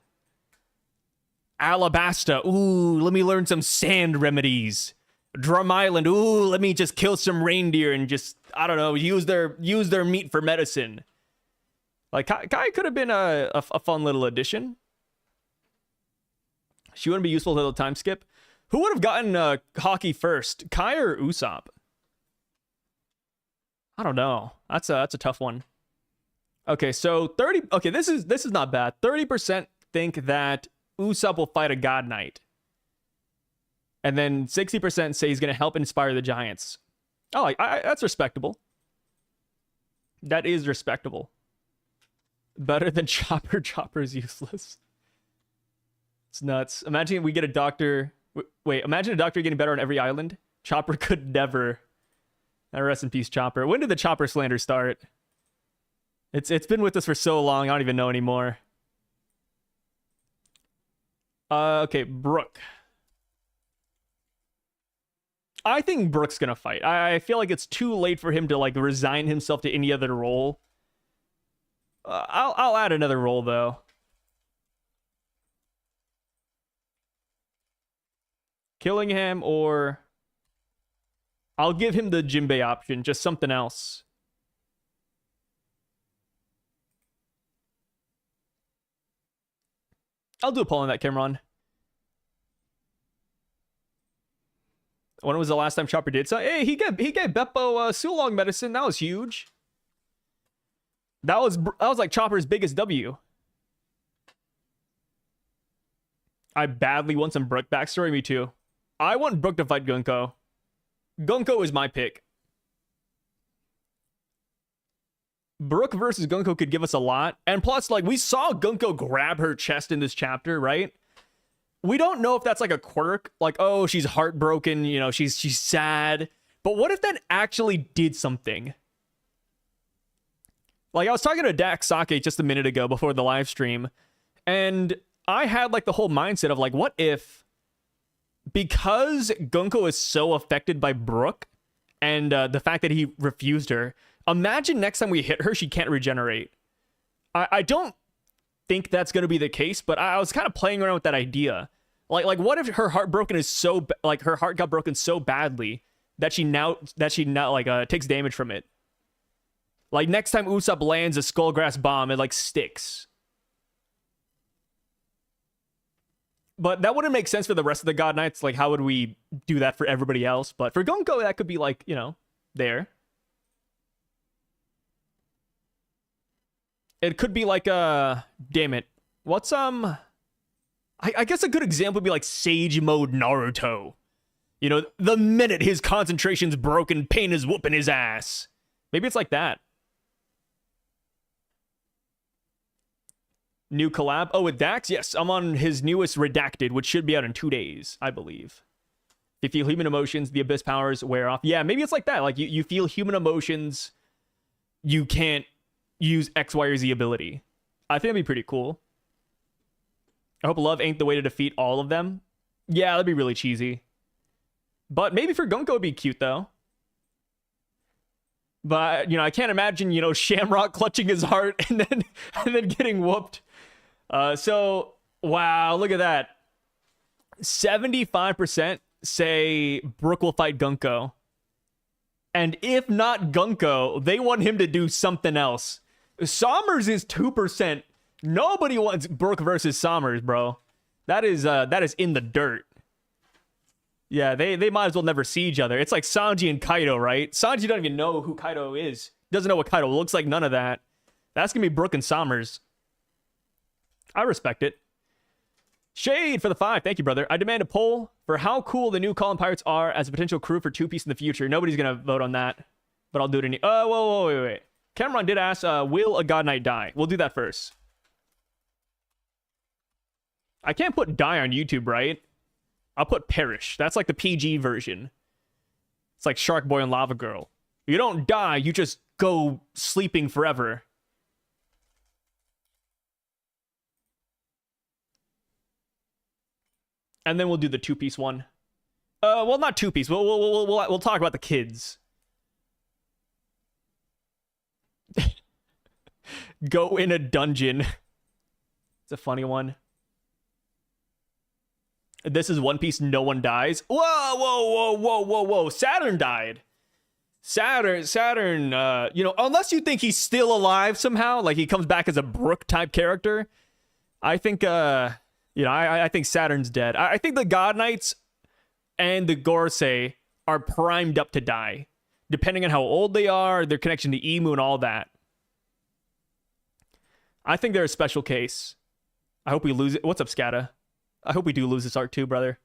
Alabasta. Ooh, let me learn some sand remedies. Drum Island. Ooh, let me just kill some reindeer and just, I don't know, use their meat for medicine. Like, Kaya could have been a fun little addition. She wouldn't be useful to the time skip. Who would have gotten hockey first, Kaya or Usopp? I don't know. That's a tough one. Okay, so 30. Okay, this is not bad. 30% think that Usopp will fight a God Knight, and then 60% say he's gonna help inspire the Giants. Oh, that's respectable. That is respectable. Better than Chopper. Chopper's useless. It's nuts. Imagine we get a doctor. Wait, imagine a doctor getting better on every island. Chopper could never. Rest in peace, Chopper. When did the Chopper slander start? It's been with us for so long, I don't even know anymore. Okay, Brook. I think Brook's gonna fight. I feel like it's too late for him to, like, resign himself to any other role. I'll add another role, though. Killing him, or I'll give him the Jinbei option, just something else. I'll do a poll on that, Cameron. When was the last time Chopper did so? Hey, he gave Beppo Sulong medicine. That was huge. That was like Chopper's biggest W. I badly want some Brook backstory. Me too. I want Brook to fight Gunko. Gunko is my pick. Brook versus Gunko could give us a lot. And plus, like, we saw Gunko grab her chest in this chapter, right? We don't know if that's like a quirk. Like, oh, she's heartbroken, you know, she's sad. But what if that actually did something? Like, I was talking to Dax Sake just a minute ago before the live stream, and I had, like, the whole mindset of, like, what if, because Gunko is so affected by Brook and the fact that he refused her, imagine next time we hit her, she can't regenerate. I don't think that's going to be the case, but I was kind of playing around with that idea. Like what if her heart her heart got broken so badly that she now like takes damage from it. Like, next time Usopp lands a Skullgrass bomb, it, like, sticks. But that wouldn't make sense for the rest of the God Knights. Like, how would we do that for everybody else? But for Gunko, that could be, like, you know, there. It could be like, damn it. What's, I guess a good example would be, like, Sage Mode Naruto. You know, the minute his concentration's broken, pain is whooping his ass. Maybe it's like that. New collab? Oh, with Dax? Yes, I'm on his newest Redacted, which should be out in 2 days, I believe. If you feel human emotions, the abyss powers wear off. Yeah, maybe it's like that. Like, you feel human emotions, you can't use X, Y, or Z ability. I think that'd be pretty cool. I hope love ain't the way to defeat all of them. Yeah, that'd be really cheesy. But maybe for Gunko it'd be cute though. But, I can't imagine, Shamrock clutching his heart and then getting whooped. So, wow, look at that. 75% say Brook will fight Gunko. And if not Gunko, they want him to do something else. Smers is 2%. Nobody wants Brook versus Smers, bro. That is in the dirt. Yeah, they might as well never see each other. It's like Sanji and Kaido, right? Sanji doesn't even know who Kaido is. Doesn't know what Kaido looks like, none of that. That's going to be Brook and Smers. I respect it. Shade for the 5. Thank you, brother. I demand a poll for how cool the new Colin Pirates are as a potential crew for Two Piece in the future. Nobody's going to vote on that, but I'll do it anyway. Whoa, wait. Cameron did ask, will a God Knight die? We'll do that first. I can't put die on YouTube, right? I'll put perish. That's like the PG version. It's like Shark Boy and Lava Girl. You don't die, you just go sleeping forever. And then we'll do the two-piece one. Well, not two-piece. We'll talk about the kids. Go in a dungeon. It's a funny one. This is One Piece, no one dies. Whoa. Saturn died. Saturn, unless you think he's still alive somehow, like he comes back as a Brook type character, I think, I think Saturn's dead. I think the God Knights and the Gorosei are primed up to die, depending on how old they are, their connection to Emu and all that. I think they're a special case. I hope we lose it. What's up, Scata? I hope we do lose this arc too, brother.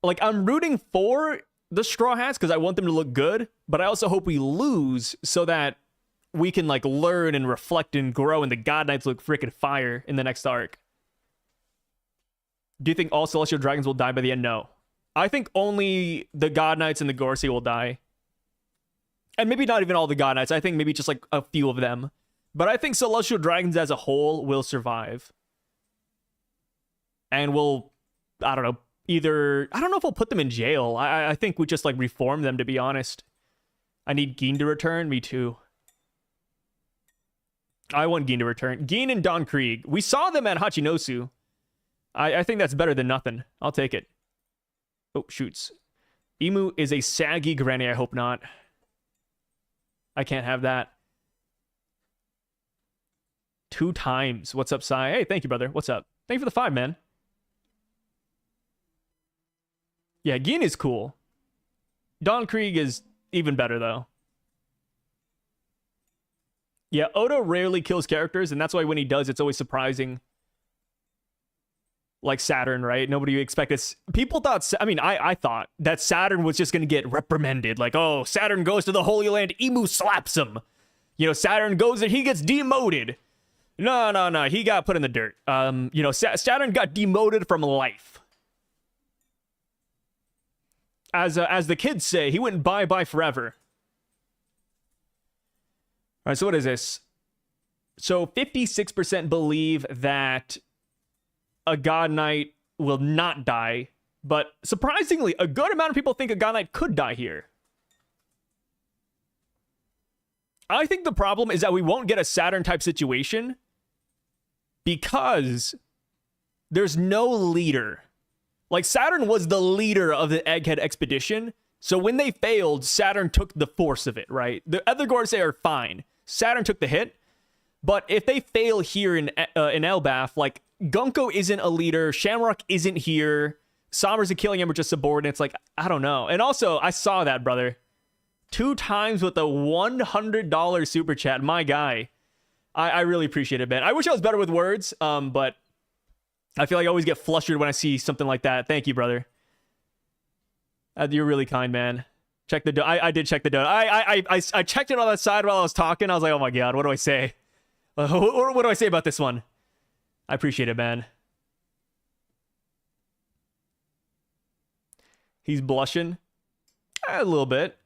Like, I'm rooting for the Straw Hats because I want them to look good, but I also hope we lose so that we can, like, learn and reflect and grow and the God Knights look freaking fire in the next arc. Do you think all Celestial Dragons will die by the end? No. I think only the God Knights and the Gorosei will die. And maybe not even all the God Knights. I think maybe just, like, a few of them. But I think Celestial Dragons as a whole will survive. And we'll, I don't know, I don't know if we'll put them in jail. I think we just, like, reform them, to be honest. I need Gin to return. Me too. I want Gin to return. Gin and Don Krieg. We saw them at Hachinosu. I think that's better than nothing. I'll take it. Oh, shoots. Emu is a saggy granny. I hope not. I can't have that. 2 times. What's up, Sai? Hey, thank you, brother. What's up? Thank you for the 5, man. Yeah, Gin is cool. Don Krieg is even better, though. Yeah, Oda rarely kills characters, and that's why when he does, it's always surprising. Like Saturn, right? Nobody expected. People thought, I thought that Saturn was just going to get reprimanded. Like, oh, Saturn goes to the Holy Land, Emu slaps him. Saturn goes and he gets demoted. No. He got put in the dirt. Saturn got demoted from life. As the kids say, he went bye-bye forever. All right, so what is this? So 56% believe that a God Knight will not die, but surprisingly, a good amount of people think a God Knight could die here. I think the problem is that we won't get a Saturn-type situation because there's no leader. Like, Saturn was the leader of the Egghead expedition, so when they failed, Saturn took the force of it, right? The other Gorosei are fine. Saturn took the hit, but if they fail here in Elbaph, like, Gunko isn't a leader, Shamrock isn't here, Smers and Killing Him are just subordinates, like, I don't know. And also, I saw that, brother. 2 times with a $100 super chat, my guy. I really appreciate it, man. I wish I was better with words, but I feel like I always get flustered when I see something like that. Thank you, brother. You're really kind, man. Check the I did check the donut. I checked it on that side while I was talking. I was like, oh my god, what do I say? What do I say about this one? I appreciate it, man. He's blushing. A little bit.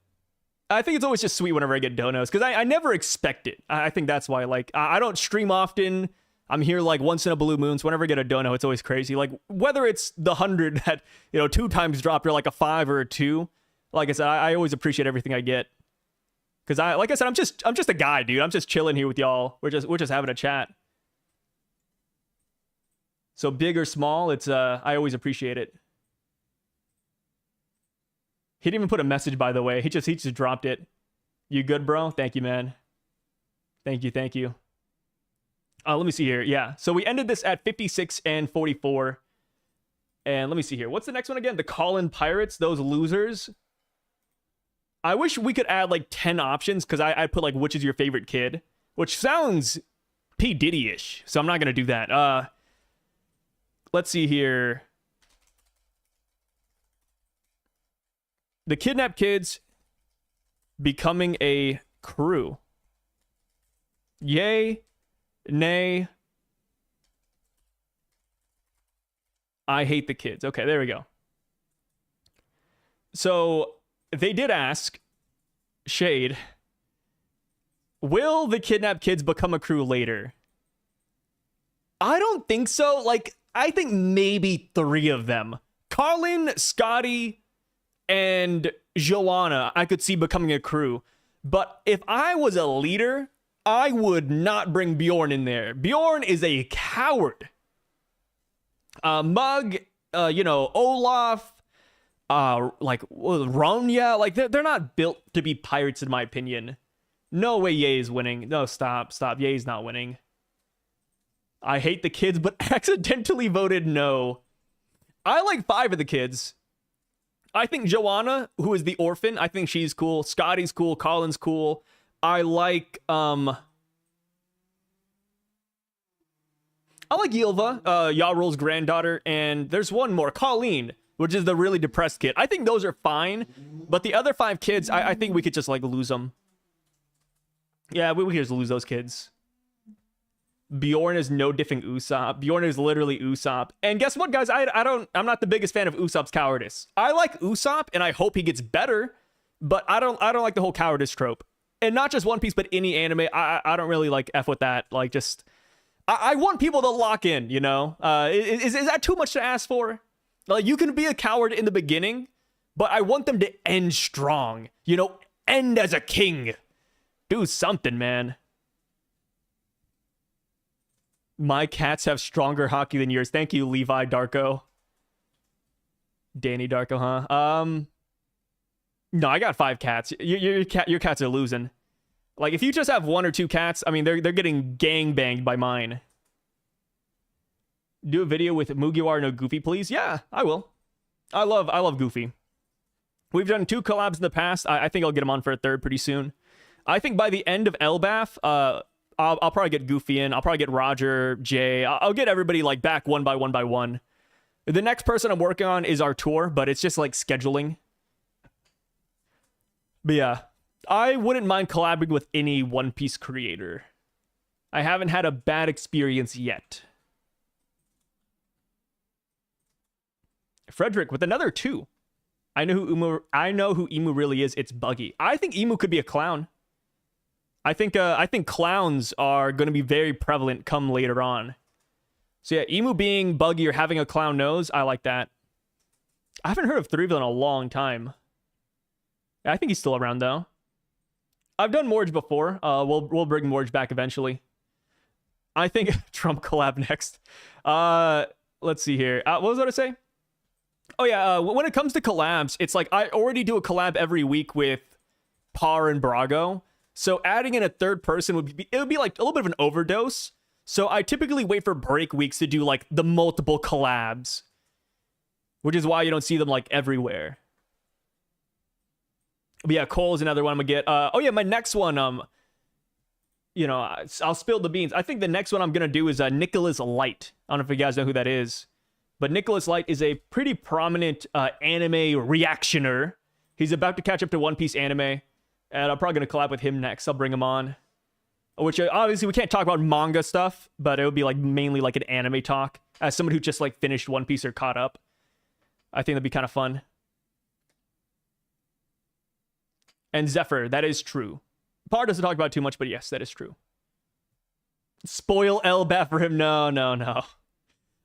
I think it's always just sweet whenever I get donos, because I never expect it. I think that's why, like, I don't stream often. I'm here like once in a blue moon, so whenever I get a dono, it's always crazy. Like whether it's the 100 that, you know, 2 times dropped or like a 5 or a 2. Like I said, I always appreciate everything I get. Cause like I said, I'm just a guy, dude. I'm just chilling here with y'all. We're just having a chat. So big or small, it's I always appreciate it. He didn't even put a message, by the way. He just dropped it. You good, bro? Thank you, man. Thank you. Let me see here. Yeah, so we ended this at 56 and 44. And let me see here. What's the next one again? The Call-In Pirates, those losers. I wish we could add like 10 options, because I put like, which is your favorite kid? Which sounds P. Diddy-ish, so I'm not going to do that. Let's see here. The Kidnapped Kids becoming a crew. Yay, nay. I hate the kids. Okay, there we go. So they did ask, Shade, will the Kidnapped Kids become a crew later? I don't think so. Like, I think maybe 3 of them. Colin, Scotty, and Joanna, I could see becoming a crew. But if I was a leader, I would not bring Bjorn in there. Bjorn is a coward. Mug, you know, Olaf, like Ronya, like they're not built to be pirates in my opinion. No way Ye is winning. No, stop. Ye's not winning. I hate the kids, but accidentally voted no. I like 5 of the kids. I think Joanna, who is the orphan, I think she's cool. Scotty's cool. Colin's cool. I like Ylva, Yarul's granddaughter, and there's one more, Colleen, which is the really depressed kid. I think those are fine, but the other 5 kids, I think we could just like lose them. Yeah, we could just lose those kids. Bjorn is no diffing Usopp. Bjorn is literally Usopp. And guess what, guys? I'm not the biggest fan of Usopp's cowardice. I like Usopp, and I hope he gets better, but I don't like the whole cowardice trope. And not just One Piece, but any anime. I don't really like F with that. Like, just I want people to lock in, you know? Is that too much to ask for? Like, you can be a coward in the beginning, but I want them to end strong. You know, end as a king. Do something, man. My cats have stronger hockey than yours. Thank you, Levi Darko. Danny Darko, huh? No, I got 5 cats. Your cats are losing. Like, if you just have 1 or 2 cats, I mean, they're getting gangbanged by mine. Do a video with Mugiwara no Goofy, please? Yeah, I will. I love Goofy. We've done 2 collabs in the past. I think I'll get him on for a 3rd pretty soon. I think by the end of Elbaph, I'll probably get Goofy in. I'll probably get Roger, Jay. I'll get everybody like back one by one. The next person I'm working on is Artur, but it's just like scheduling. But yeah, I wouldn't mind collaborating with any One Piece creator. I haven't had a bad experience yet. Frederick with another 2. I know who Emu really is. It's Buggy. I think Emu could be a clown. I think clowns are going to be very prevalent come later on. So yeah, Emu being Buggy or having a clown nose, I like that. I haven't heard of 3 of them in a long time. I think he's still around though. I've done Morge before. We'll bring Morge back eventually. I think Trump collab next. Let's see here. What was I going to say? Oh yeah, when it comes to collabs, it's like I already do a collab every week with Par and Brago. So adding in a 3rd person would be like a little bit of an overdose. So I typically wait for break weeks to do like the multiple collabs, which is why you don't see them like everywhere. But yeah, Cole is another one I'm gonna get. Oh yeah, my next one, you know, I'll spill the beans. I think the next one I'm gonna do is Nicholas Light. I don't know if you guys know who that is, but Nicholas Light is a pretty prominent anime reactioner. He's about to catch up to One Piece anime. And I'm probably going to collab with him next. I'll bring him on. Which, obviously, we can't talk about manga stuff, but it would be, like, mainly, like, an anime talk. As someone who just, like, finished One Piece or caught up. I think that'd be kind of fun. And Zephyr, that is true. Par doesn't talk about it too much, but yes, that is true. Spoil Elbaph for him. No, no, no.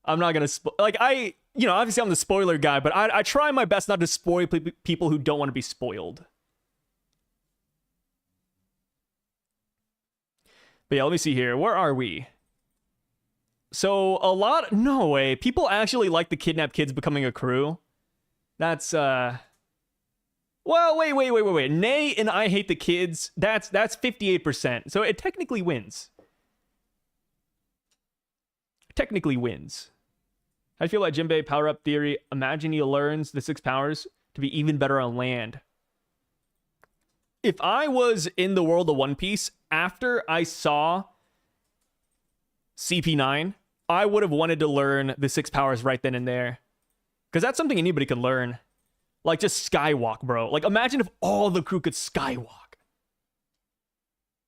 I'm not gonna like obviously I'm the spoiler guy, but I try my best not to spoil people who don't want to be spoiled. But yeah, let me see here. Where are we? So no way. People actually like the kidnapped kids becoming a crew. That's well, wait. Nay and I hate the kids. That's 58%. So it technically wins. Technically wins. I feel like Jinbei power-up theory. Imagine he learns the 6 powers to be even better on land. If I was in the world of One Piece after I saw CP9, I would have wanted to learn the 6 powers right then and there. Because that's something anybody could learn. Like, just skywalk, bro. Like, imagine if all the crew could skywalk.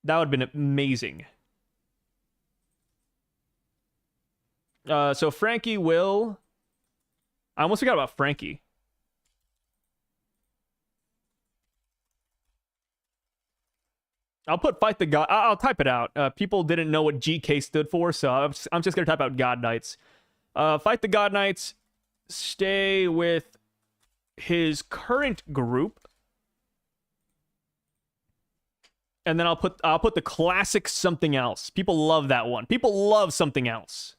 That would have been amazing. So Frankie will... I almost forgot about Frankie. I'll put fight the god. I'll type it out. People didn't know what GK stood for, so I'm just gonna type out God Knights. Fight the God Knights. Stay with his current group, and then I'll put the classic something else. People love that one. People love something else.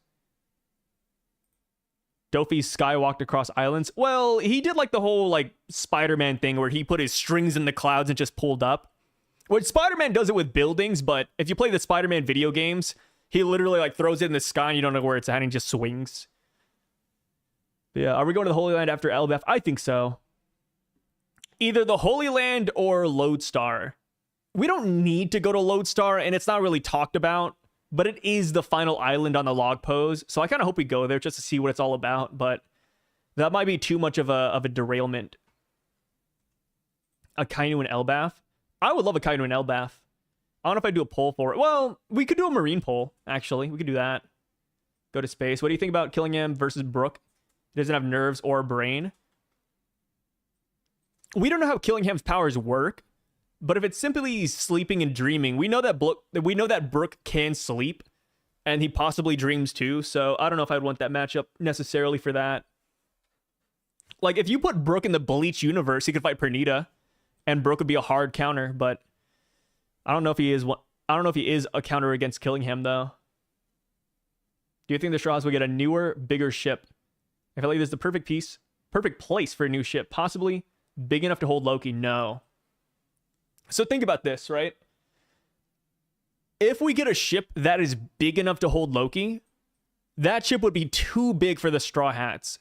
Dofi skywalked across islands. Well, he did like the whole like Spider-Man thing where he put his strings in the clouds and just pulled up. Well, Spider-Man does it with buildings, but if you play the Spider-Man video games, he literally like throws it in the sky and you don't know where it's at and he just swings. But yeah, are we going to the Holy Land after Elbaph? I think so. Either the Holy Land or Lodestar. We don't need to go to Lodestar, and it's not really talked about, but it is the final island on the log pose, so I kind of hope we go there just to see what it's all about, but that might be too much of a derailment. Akainu and Elbaph? I would love Akainu and Elbaph. I don't know if I'd do a poll for it. Well, we could do a marine poll, actually. We could do that. Go to space. What do you think about Killingham versus Brook? He doesn't have nerves or brain. We don't know how Killingham's powers work, but if it's simply sleeping and dreaming, we know that Brook can sleep, and he possibly dreams too, so I don't know if I'd want that matchup necessarily for that. Like, if you put Brook in the Bleach universe, he could fight Pernita, and Brook would be a hard counter, but I don't know if he is a counter against Killingham, though. Do you think the Straws will get a newer, bigger ship? I feel like this is the perfect place for a new ship. Possibly big enough to hold Loki. No. So think about this, right? If we get a ship that is big enough to hold Loki, that ship would be too big for the Straw Hats.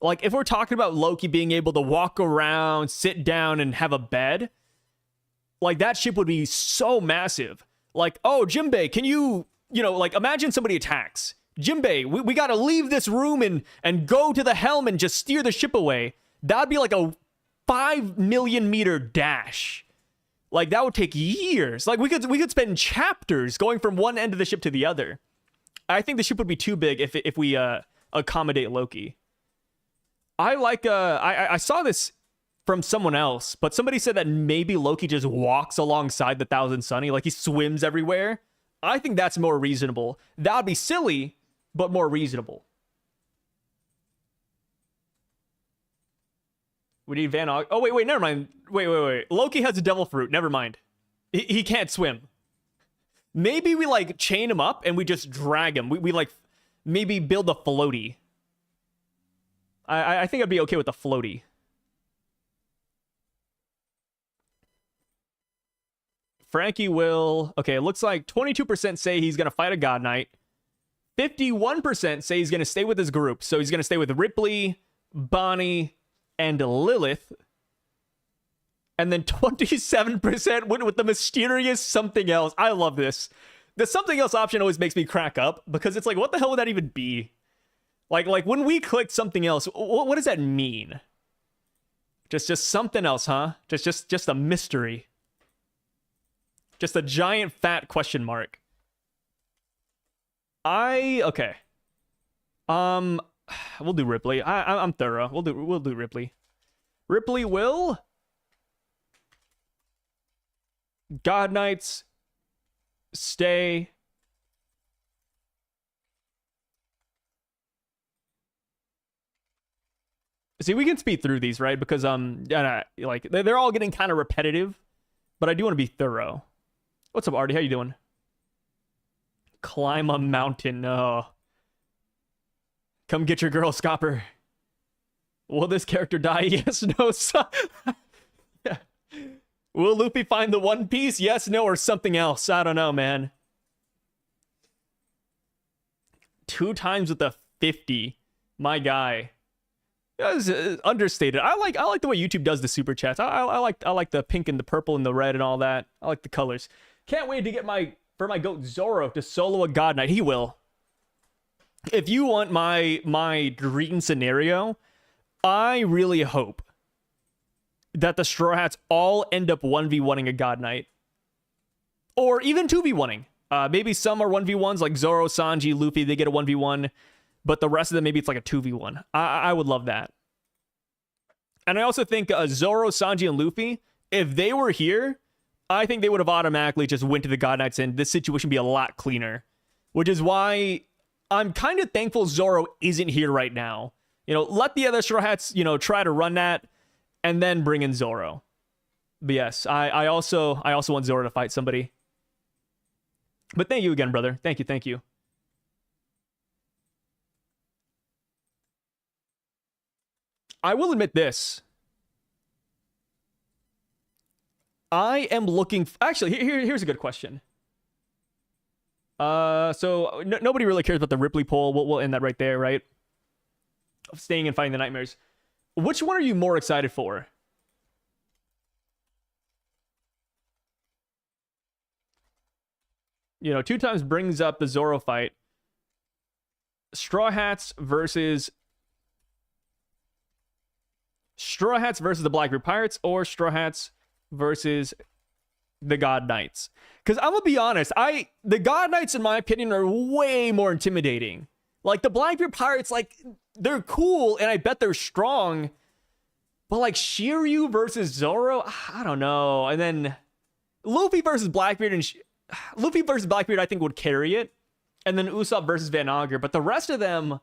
Like, if we're talking about Loki being able to walk around, sit down, and have a bed, like, that ship would be so massive. Like, oh, Jinbei, can you like, imagine somebody attacks. Jinbei, we gotta leave this room and go to the helm and just steer the ship away. That'd be like a 5 million meter dash. Like, that would take years. Like, we could spend chapters going from one end of the ship to the other. I think the ship would be too big if we accommodate Loki. I saw this from someone else, but somebody said that maybe Loki just walks alongside the Thousand Sunny, like he swims everywhere. I think that's more reasonable. That would be silly, but more reasonable. We need Van Og. Oh, wait, never mind. Wait. Loki has a devil fruit. Never mind. He can't swim. Maybe we, like, chain him up and we just drag him. We like, maybe build a floaty. I think I'd be okay with the floaty. Frankie will... Okay, it looks like 22% say he's going to fight a God Knight. 51% say he's going to stay with his group. So he's going to stay with Ripley, Bonnie, and Lilith. And then 27% went with the mysterious something else. I love this. The something else option always makes me crack up because it's like, what the hell would that even be? Like when we clicked something else, what does that mean? Just something else, huh? Just a mystery. Just a giant fat question mark. Okay. We'll do Ripley. I'm thorough. We'll do Ripley. Ripley will God Knights stay See, we can speed through these, right? Because like they're all getting kind of repetitive, but I do want to be thorough. What's up, Artie? How you doing? Climb a mountain. Oh. Come get your girl, Scopper. Will this character die? Yes, no. Yeah. Will Luffy find the One Piece? Yes, no, or something else. I don't know, man. 2 times with the 50. My guy. That was understated. I like the way YouTube does the super chats. I like the pink and the purple and the red and all that. I like the colors. Can't wait to get my goat Zoro to solo a God Knight. He will. If you want my dream scenario, I really hope that the Straw Hats all end up 1v1ing a God Knight. Or even 2v1ing. Maybe some are 1v1s like Zoro, Sanji, Luffy, they get a 1v1. But the rest of them, maybe it's like a 2v1. I would love that. And I also think Zoro, Sanji, and Luffy, if they were here, I think they would have automatically just went to the God Knights and this situation would be a lot cleaner. Which is why I'm kind of thankful Zoro isn't here right now. You know, let the other Straw Hats, you know, try to run that and then bring in Zoro. But yes, I also want Zoro to fight somebody. But thank you again, brother. Thank you. I will admit this. I am looking... Actually, here's a good question. So nobody really cares about the Ripley poll. We'll end that right there, right? Staying and fighting the nightmares. Which one are you more excited for? You know, 2 times brings up the Zoro fight. Straw Hats versus the Blackbeard Pirates, or Straw Hats versus the God Knights. Because I'm gonna be honest, the God Knights, in my opinion, are way more intimidating. Like, the Blackbeard Pirates, like, they're cool, and I bet they're strong. But, like, Shiryu versus Zoro, I don't know. And then Luffy versus Blackbeard, I think, would carry it. And then Usopp versus Van Augur. But the rest of them,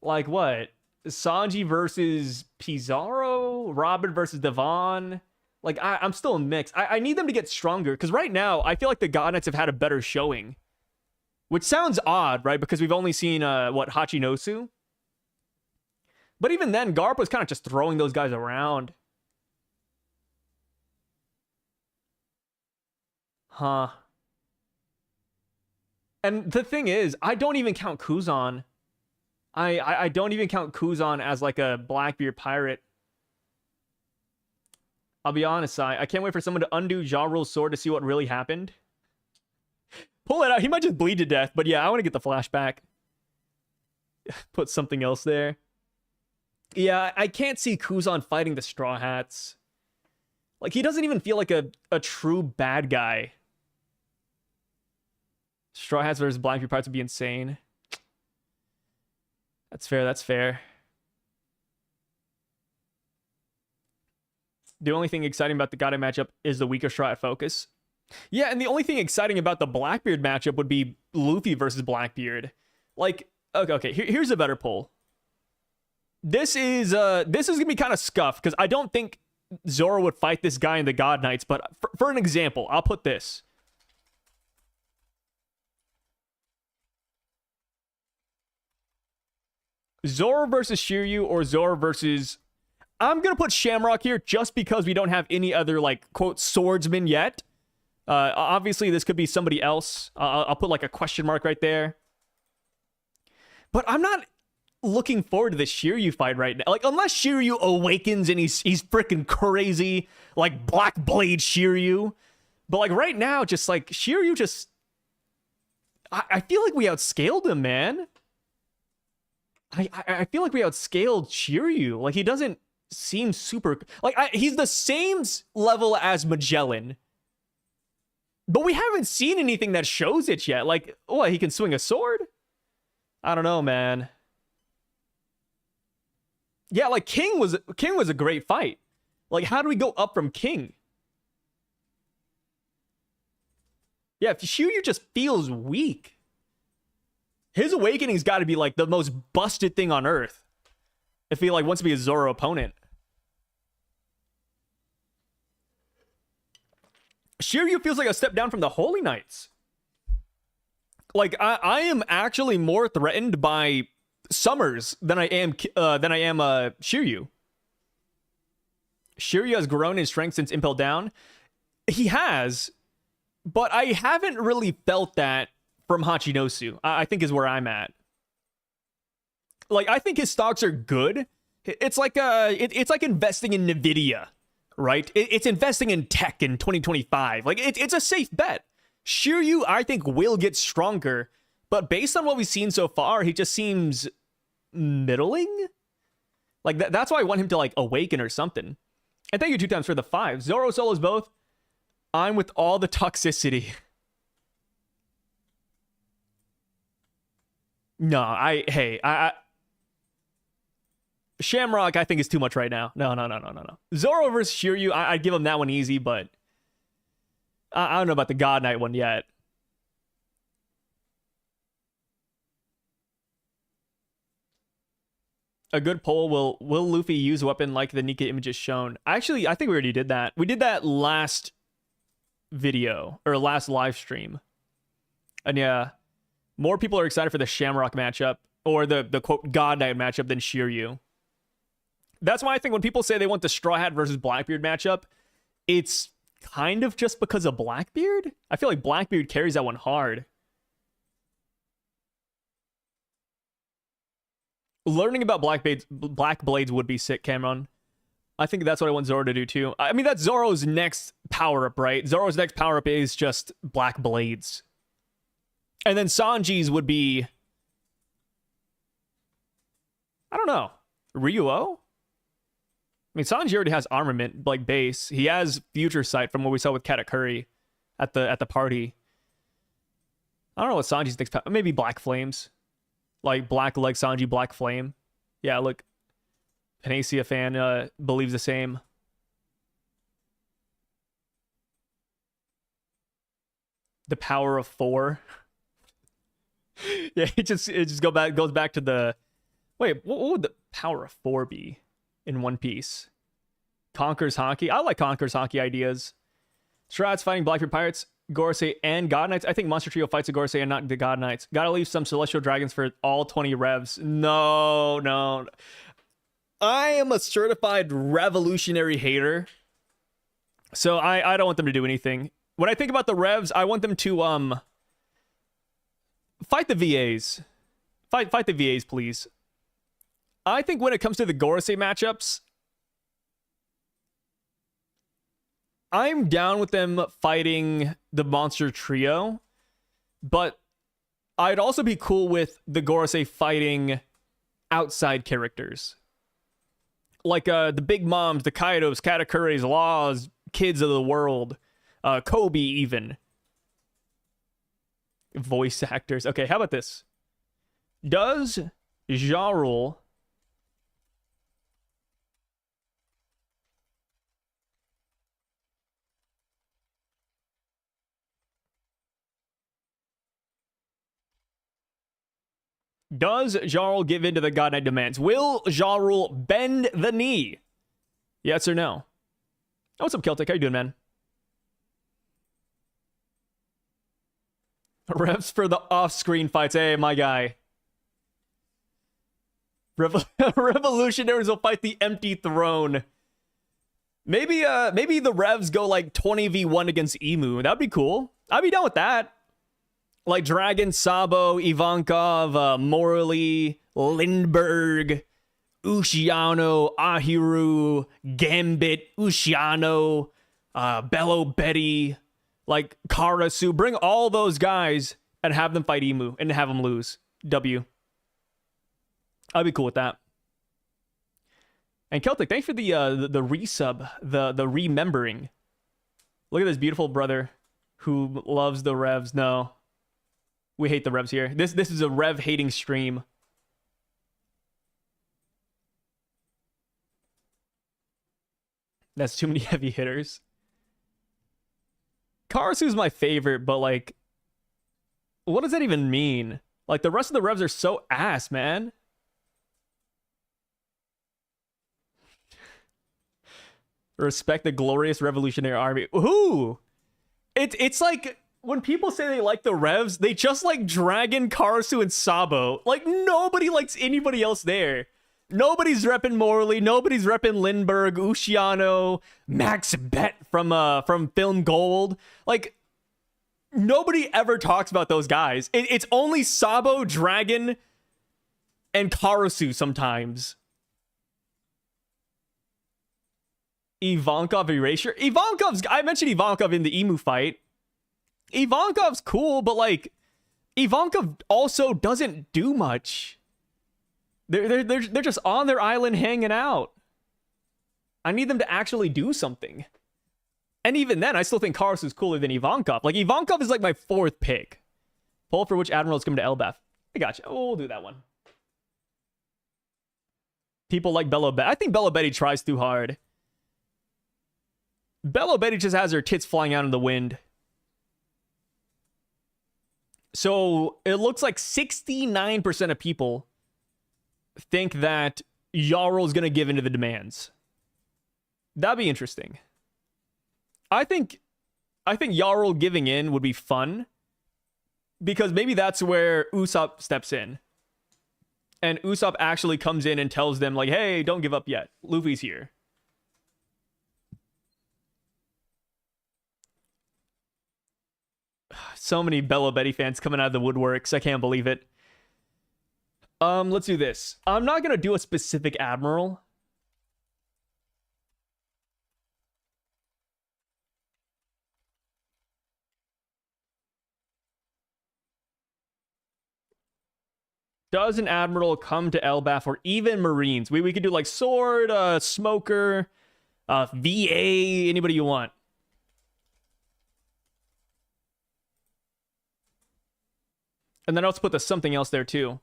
like, what? Sanji versus Pizarro? Robin versus Devon? Like, I'm still mixed. I need them to get stronger. Because right now, I feel like the God Knights have had a better showing. Which sounds odd, right? Because we've only seen, Hachinosu. But even then, Garp was kind of just throwing those guys around. Huh. And the thing is, I don't even count Kuzan. I don't even count Kuzan as like a Blackbeard pirate. I'll be honest, I can't wait for someone to undo Ja Rule's sword to see what really happened. Pull it out. He might just bleed to death, but yeah, I want to get the flashback. Put something else there. Yeah, I can't see Kuzan fighting the Straw Hats. Like, he doesn't even feel like a true bad guy. Straw Hats versus Blackbeard Pirates would be insane. That's fair. The only thing exciting about the God matchup is the weaker Straw Hat focus. Yeah, and the only thing exciting about the Blackbeard matchup would be Luffy versus Blackbeard. Like, okay, here's a better poll. This is gonna be kind of scuffed, because I don't think Zoro would fight this guy in the God Knights, but for an example, I'll put this. Zoro versus Shiryu, or Zoro versus... I'm going to put Shamrock here just because we don't have any other, like, quote, swordsman yet. Obviously, this could be somebody else. I'll put, like, a question mark right there. But I'm not looking forward to the Shiryu fight right now. Like, unless Shiryu awakens and he's freaking crazy, like Black Blade Shiryu. But, like, right now, just, like, Shiryu just... I feel like we outscaled him, man. I feel like we outscaled Shiryu. Like, he doesn't seem super... Like, he's the same level as Magellan. But we haven't seen anything that shows it yet. Like, what, he can swing a sword? I don't know, man. Yeah, like, King was a great fight. Like, how do we go up from King? Yeah, Shiryu just feels weak. His awakening's got to be, like, the most busted thing on Earth. if he like wants to be a Zoro opponent. Shiryu feels like a step down from the Holy Knights. Like I am actually more threatened by Smers than I am Shiryu. Shiryu has grown in strength since Impel Down. He has, but I haven't really felt that from Hachinosu. I think is where I'm at. Like I think his stocks are good. It's like it's like investing in Nvidia, right? It's investing in tech in 2025. Like it's a safe bet. Shiryu, I think, will get stronger, but based on what we've seen so far, he just seems middling. Like that's why I want him to like awaken or something. And thank you 2 times for the 5. Zoro solos both. I'm with all the toxicity. No, I Shamrock, I think, is too much right now. No. Zoro versus Shiryu, I'd give him that one easy, but I don't know about the God Knight one yet. A good poll, will Luffy use weapon like the Nika images shown? Actually, I think we already did that. We did that last video, or last live stream. And yeah, more people are excited for the Shamrock matchup, or the quote God Knight matchup than Shiryu. That's why I think when people say they want the Straw Hat versus Blackbeard matchup, it's kind of just because of Blackbeard. I feel like Blackbeard carries that one hard. Learning about Black Blades would be sick, Cameron. I think that's what I want Zoro to do too. I mean, that's Zoro's next power-up, right? Zoro's next power-up is just Black Blades. And then Sanji's would be, I don't know, Ryuo? I mean, Sanji already has armament, like base. He has future sight from what we saw with Katakuri at the party. I don't know what Sanji's next power. Maybe Black Flames. Like Black Leg Sanji, Black Flame. Yeah, look. Panacea fan believes the same. The power of 4. Yeah, it just goes back to the. Wait, what would the power of 4 be in One Piece? Conquers Haki. I like Conquers Haki ideas. Strats fighting Blackbeard Pirates, Gorosei, and God Knights. I think Monster Trio fights the Gorosei and not the God Knights. Gotta leave some Celestial Dragons for all 20 revs. No. I am a certified revolutionary hater. So I don't want them to do anything. When I think about the revs, I want them to fight the VAs. Fight the VAs, please. I think when it comes to the Gorosei matchups, I'm down with them fighting the Monster Trio, but I'd also be cool with the Gorosei fighting outside characters. Like the Big Moms, the Kaidos, Katakuris, Laws, Kids of the World, Kobe even. Voice actors. Okay, how about this? Does Ja Rule give in to the God Knight demands? Will Ja Rule bend the knee? Yes or no? Oh, what's up, Celtic? How you doing, man? Revs for the off-screen fights. Hey, my guy. Revolutionaries will fight the empty throne. Maybe the Revs go like 20v1 against Emu. That'd be cool. I'd be down with that. Like Dragon, Sabo, Ivankov, Morley, Lindbergh, Ushiano, Ahiru, Gambit, Ushiano, Bello Betty, like Karasu. Bring all those guys and have them fight Emu and have them lose. W. I'd be cool with that. And Celtic, thanks for the resub, the remembering. Look at this beautiful brother who loves the Revs. No. We hate the Revs here. This is a Rev hating stream. That's too many heavy hitters. Karasu's my favorite, but like, what does that even mean? Like, the rest of the Revs are so ass, man. Respect the glorious revolutionary army. Who? It's like when people say they like the Revs, they just like Dragon, Karasu, and Sabo. Like nobody likes anybody else there. Nobody's repping Morley. Nobody's repping Lindbergh, Ushiano, Max Bet from Film Gold. Like nobody ever talks about those guys. It's only Sabo, Dragon, and Karasu sometimes. Ivankov Erasure. I mentioned Ivankov in the Emu fight. Ivankov's cool, but like Ivankov also doesn't do much. They're just on their island hanging out. I need them to actually do something. And even then, I still think Karasu is cooler than Ivankov. Like Ivankov is like my 4th pick. Poll for which admiral is coming to Elbaph. I gotcha. Oh, we'll do that one. People like Bello Betty. I think Bello Betty tries too hard. Bello Betty just has her tits flying out in the wind. So it looks like 69% of people think that Jarl is going to give into the demands. That'd be interesting. I think Jarl giving in would be fun because maybe that's where Usopp steps in. And Usopp actually comes in and tells them like, hey, don't give up yet. Luffy's here. So many Bello Betty fans coming out of the woodworks. I can't believe it. Let's do this. I'm not going to do a specific admiral. Does an admiral come to Elbaph or even Marines? We could do like Sword, Smoker, VA, anybody you want. And then I'll put the something else there too.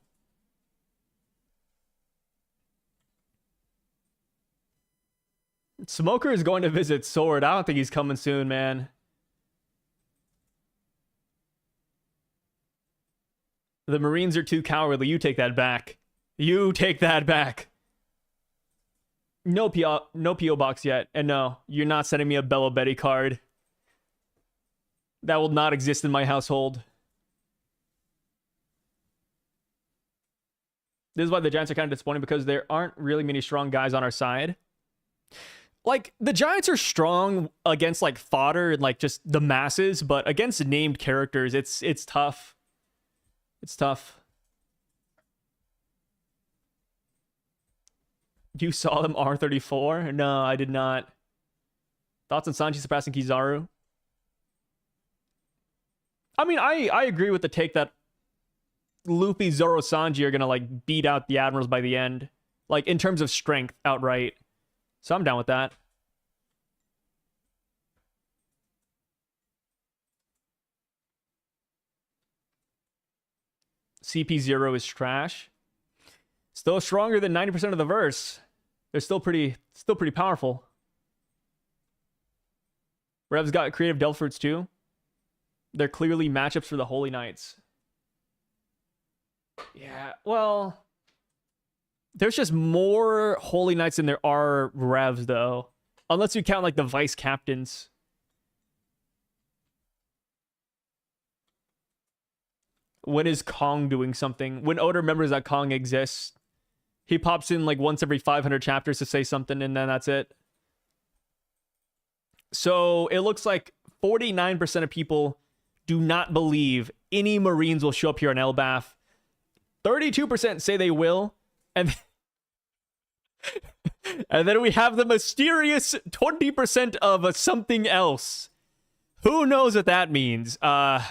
Smoker is going to visit Sword. I don't think he's coming soon, man. The Marines are too cowardly. You take that back. You take that back. No P.O. box yet. And no, you're not sending me a Bello Betty card. That will not exist in my household. This is why the Giants are kind of disappointing, because there aren't really many strong guys on our side. Like, the Giants are strong against, like, fodder and, like, just the masses, but against named characters, it's tough. It's tough. You saw them R34? No, I did not. Thoughts on Sanji surpassing Kizaru? I mean, I agree with the take that Luffy, Zoro, Sanji are gonna like beat out the admirals by the end, like in terms of strength outright. So I'm down with that. CP0 is trash. Still stronger than 90% of the verse. They're still pretty powerful. Rev's got creative Delph too. They're clearly matchups for the Holy Knights. Yeah, well, there's just more Holy Knights than there are Revs, though. Unless you count, like, the vice captains. When is Kong doing something? When Oda remembers that Kong exists. He pops in, like, once every 500 chapters to say something, and then that's it. So, it looks like 49% of people do not believe any Marines will show up here on Elbaph. 32% say they will, and and then we have the mysterious 20% of something else. Who knows what that means? Yeah,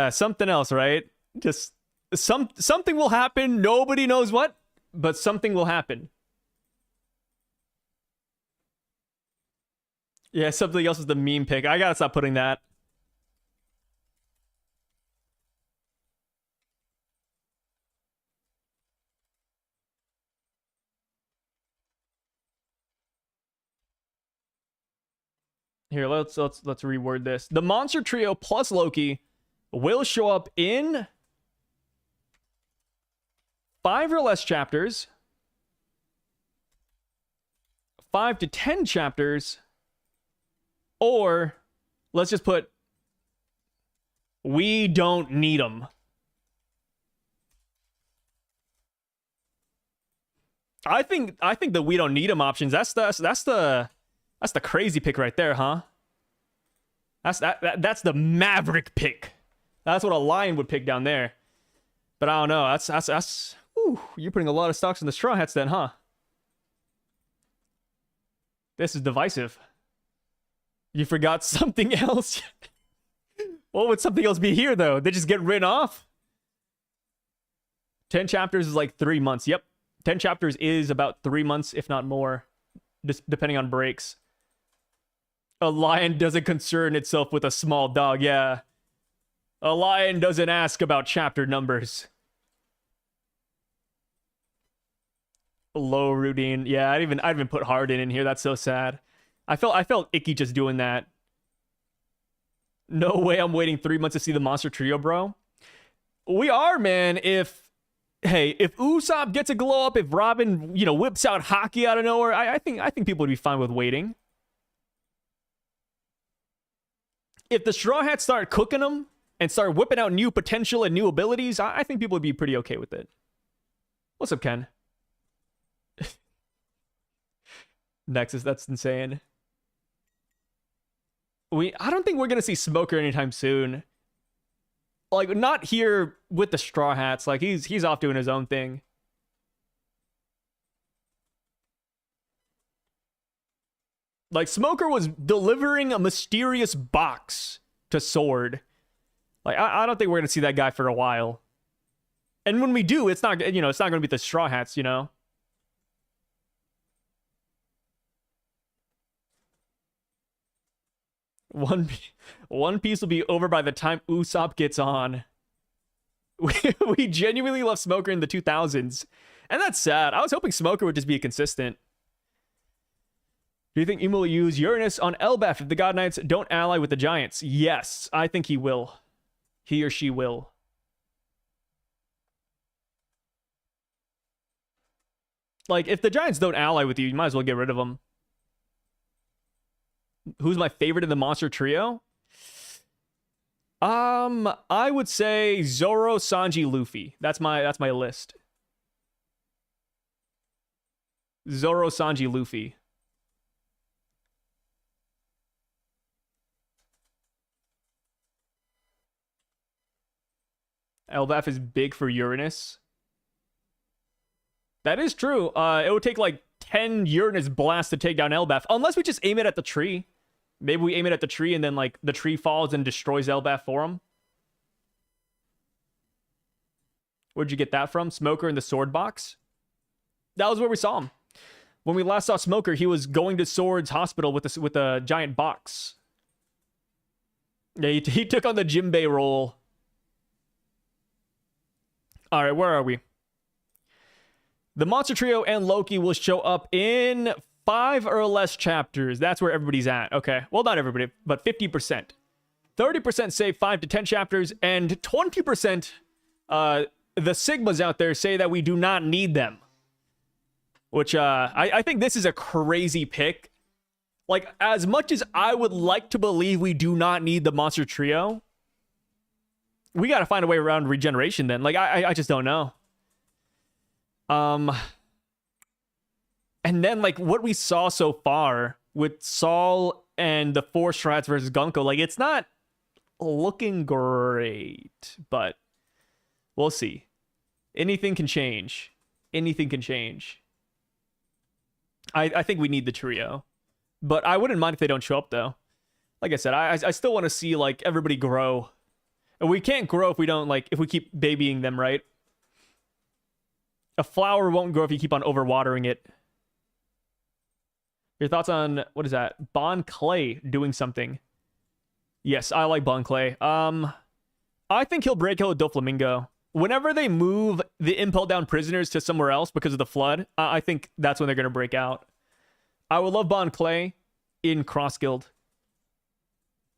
something else, right? Just something will happen. Nobody knows what, but something will happen. Yeah, something else is the meme pick. I gotta stop putting that. Here, let's reword this. The Monster Trio plus Loki will show up in 5 or less chapters 5 to 10 chapters, or let's just put, we don't need them. I think the we don't need them options, that's the crazy pick right there, huh? That's the maverick pick. That's what a lion would pick down there. But I don't know. That's ooh, you're putting a lot of stocks in the Straw Hats then, huh? This is divisive. You forgot something else? What would something else be here, though? They just get written off? 10 chapters is like 3 months. Yep. 10 chapters is about 3 months, if not more, just depending on breaks. A lion doesn't concern itself with a small dog. Yeah. A lion doesn't ask about chapter numbers. Low routine. Yeah, I'd even put Harden in here. That's so sad. I felt icky just doing that. No way I'm waiting 3 months to see the Monster Trio, bro. We are, man. If Usopp gets a glow up, if Robin, whips out Haki out of nowhere, I think people would be fine with waiting. If the Straw Hats start cooking them and start whipping out new potential and new abilities, I think people would be pretty okay with it. What's up, Ken? Nexus, that's insane. I don't think we're gonna see Smoker anytime soon. Like, not here with the Straw Hats. Like, he's off doing his own thing. Like, Smoker was delivering a mysterious box to Sword. Like, I don't think we're gonna see that guy for a while. And when we do, it's not gonna be the Straw Hats, One Piece will be over by the time Usopp gets on. We genuinely love Smoker in the 2000s. And that's sad. I was hoping Smoker would just be consistent. Do you think Imo will use Uranus on Elbaph if the God Knights don't ally with the Giants? Yes, I think he will. He or she will. Like, if the Giants don't ally with you, you might as well get rid of them. Who's my favorite in the Monster Trio? I would say Zoro, Sanji, Luffy. That's my list. Zoro, Sanji, Luffy. Elbaph is big for Uranus. That is true. It would take like 10 Uranus blasts to take down Elbaph, unless we just aim it at the tree. Maybe we aim it at the tree and then like the tree falls and destroys Elbaph for him. Where'd you get that from? Smoker in the sword box? That was where we saw him. When we last saw Smoker, he was going to Sword's hospital with a giant box. Yeah, he took on the Jimbei role. All right, where are we? The Monster Trio and Loki will show up in 5 or less chapters. That's where everybody's at. Okay. Well, not everybody, but 50%. 30% say 5 to 10 chapters, and 20%, the Sigmas out there say that we do not need them. Which, I think this is a crazy pick. Like, as much as I would like to believe we do not need the Monster Trio, we got to find a way around regeneration then. Like, I just don't know. And then, like, what we saw so far with Saul and the 4 Strats versus Gunko, like, it's not looking great, but we'll see. Anything can change. Anything can change. I think we need the trio, but I wouldn't mind if they don't show up, though. Like I said, I still want to see, like, everybody grow. And we can't grow if we don't, like, if we keep babying them, right? A flower won't grow if you keep on overwatering it. Your thoughts on, what is that? Bon Clay doing something. Yes, I like Bon Clay. I think he'll break out with Doflamingo. Whenever they move the Impel Down prisoners to somewhere else because of the flood, I think that's when they're going to break out. I would love Bon Clay in Cross Guild.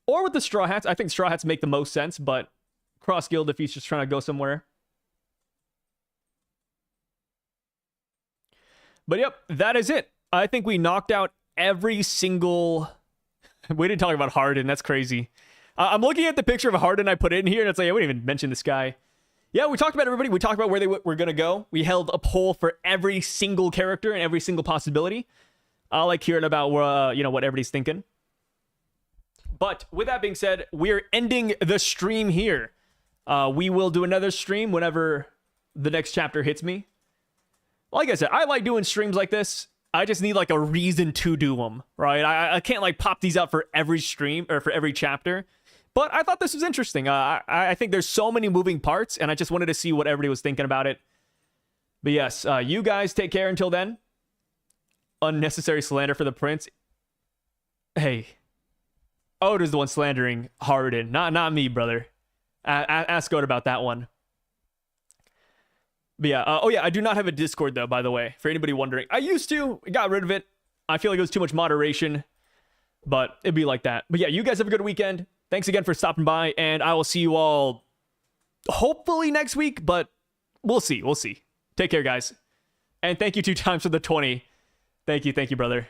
Or with the Straw Hats. I think Straw Hats make the most sense, but Cross Guild if he's just trying to go somewhere. But yep, that is it. I think we knocked out every single... We didn't talk about Harden. That's crazy. I'm looking at the picture of Harden I put in here, and it's like, I wouldn't even mention this guy. Yeah, we talked about everybody. We talked about where they were going to go. We held a poll for every single character and every single possibility. I like hearing about, what everybody's thinking. But with that being said, we're ending the stream here. We will do another stream whenever the next chapter hits me. Like I said, I like doing streams like this. I just need like a reason to do them, right? I can't like pop these out for every stream or for every chapter. But I thought this was interesting. I think there's so many moving parts, and I just wanted to see what everybody was thinking about it. But yes, you guys take care until then. Unnecessary slander for the prince. Hey. Oda's the one slandering Harden, not me, brother. Ask Oda about that one. But yeah, I do not have a Discord, though, by the way, for anybody wondering. I used to, got rid of it. I feel like it was too much moderation, but it'd be like that. But yeah, you guys have a good weekend. Thanks again for stopping by, and I will see you all hopefully next week, but we'll see. We'll see. Take care, guys. And thank you 2 times for the 20. Thank you, brother.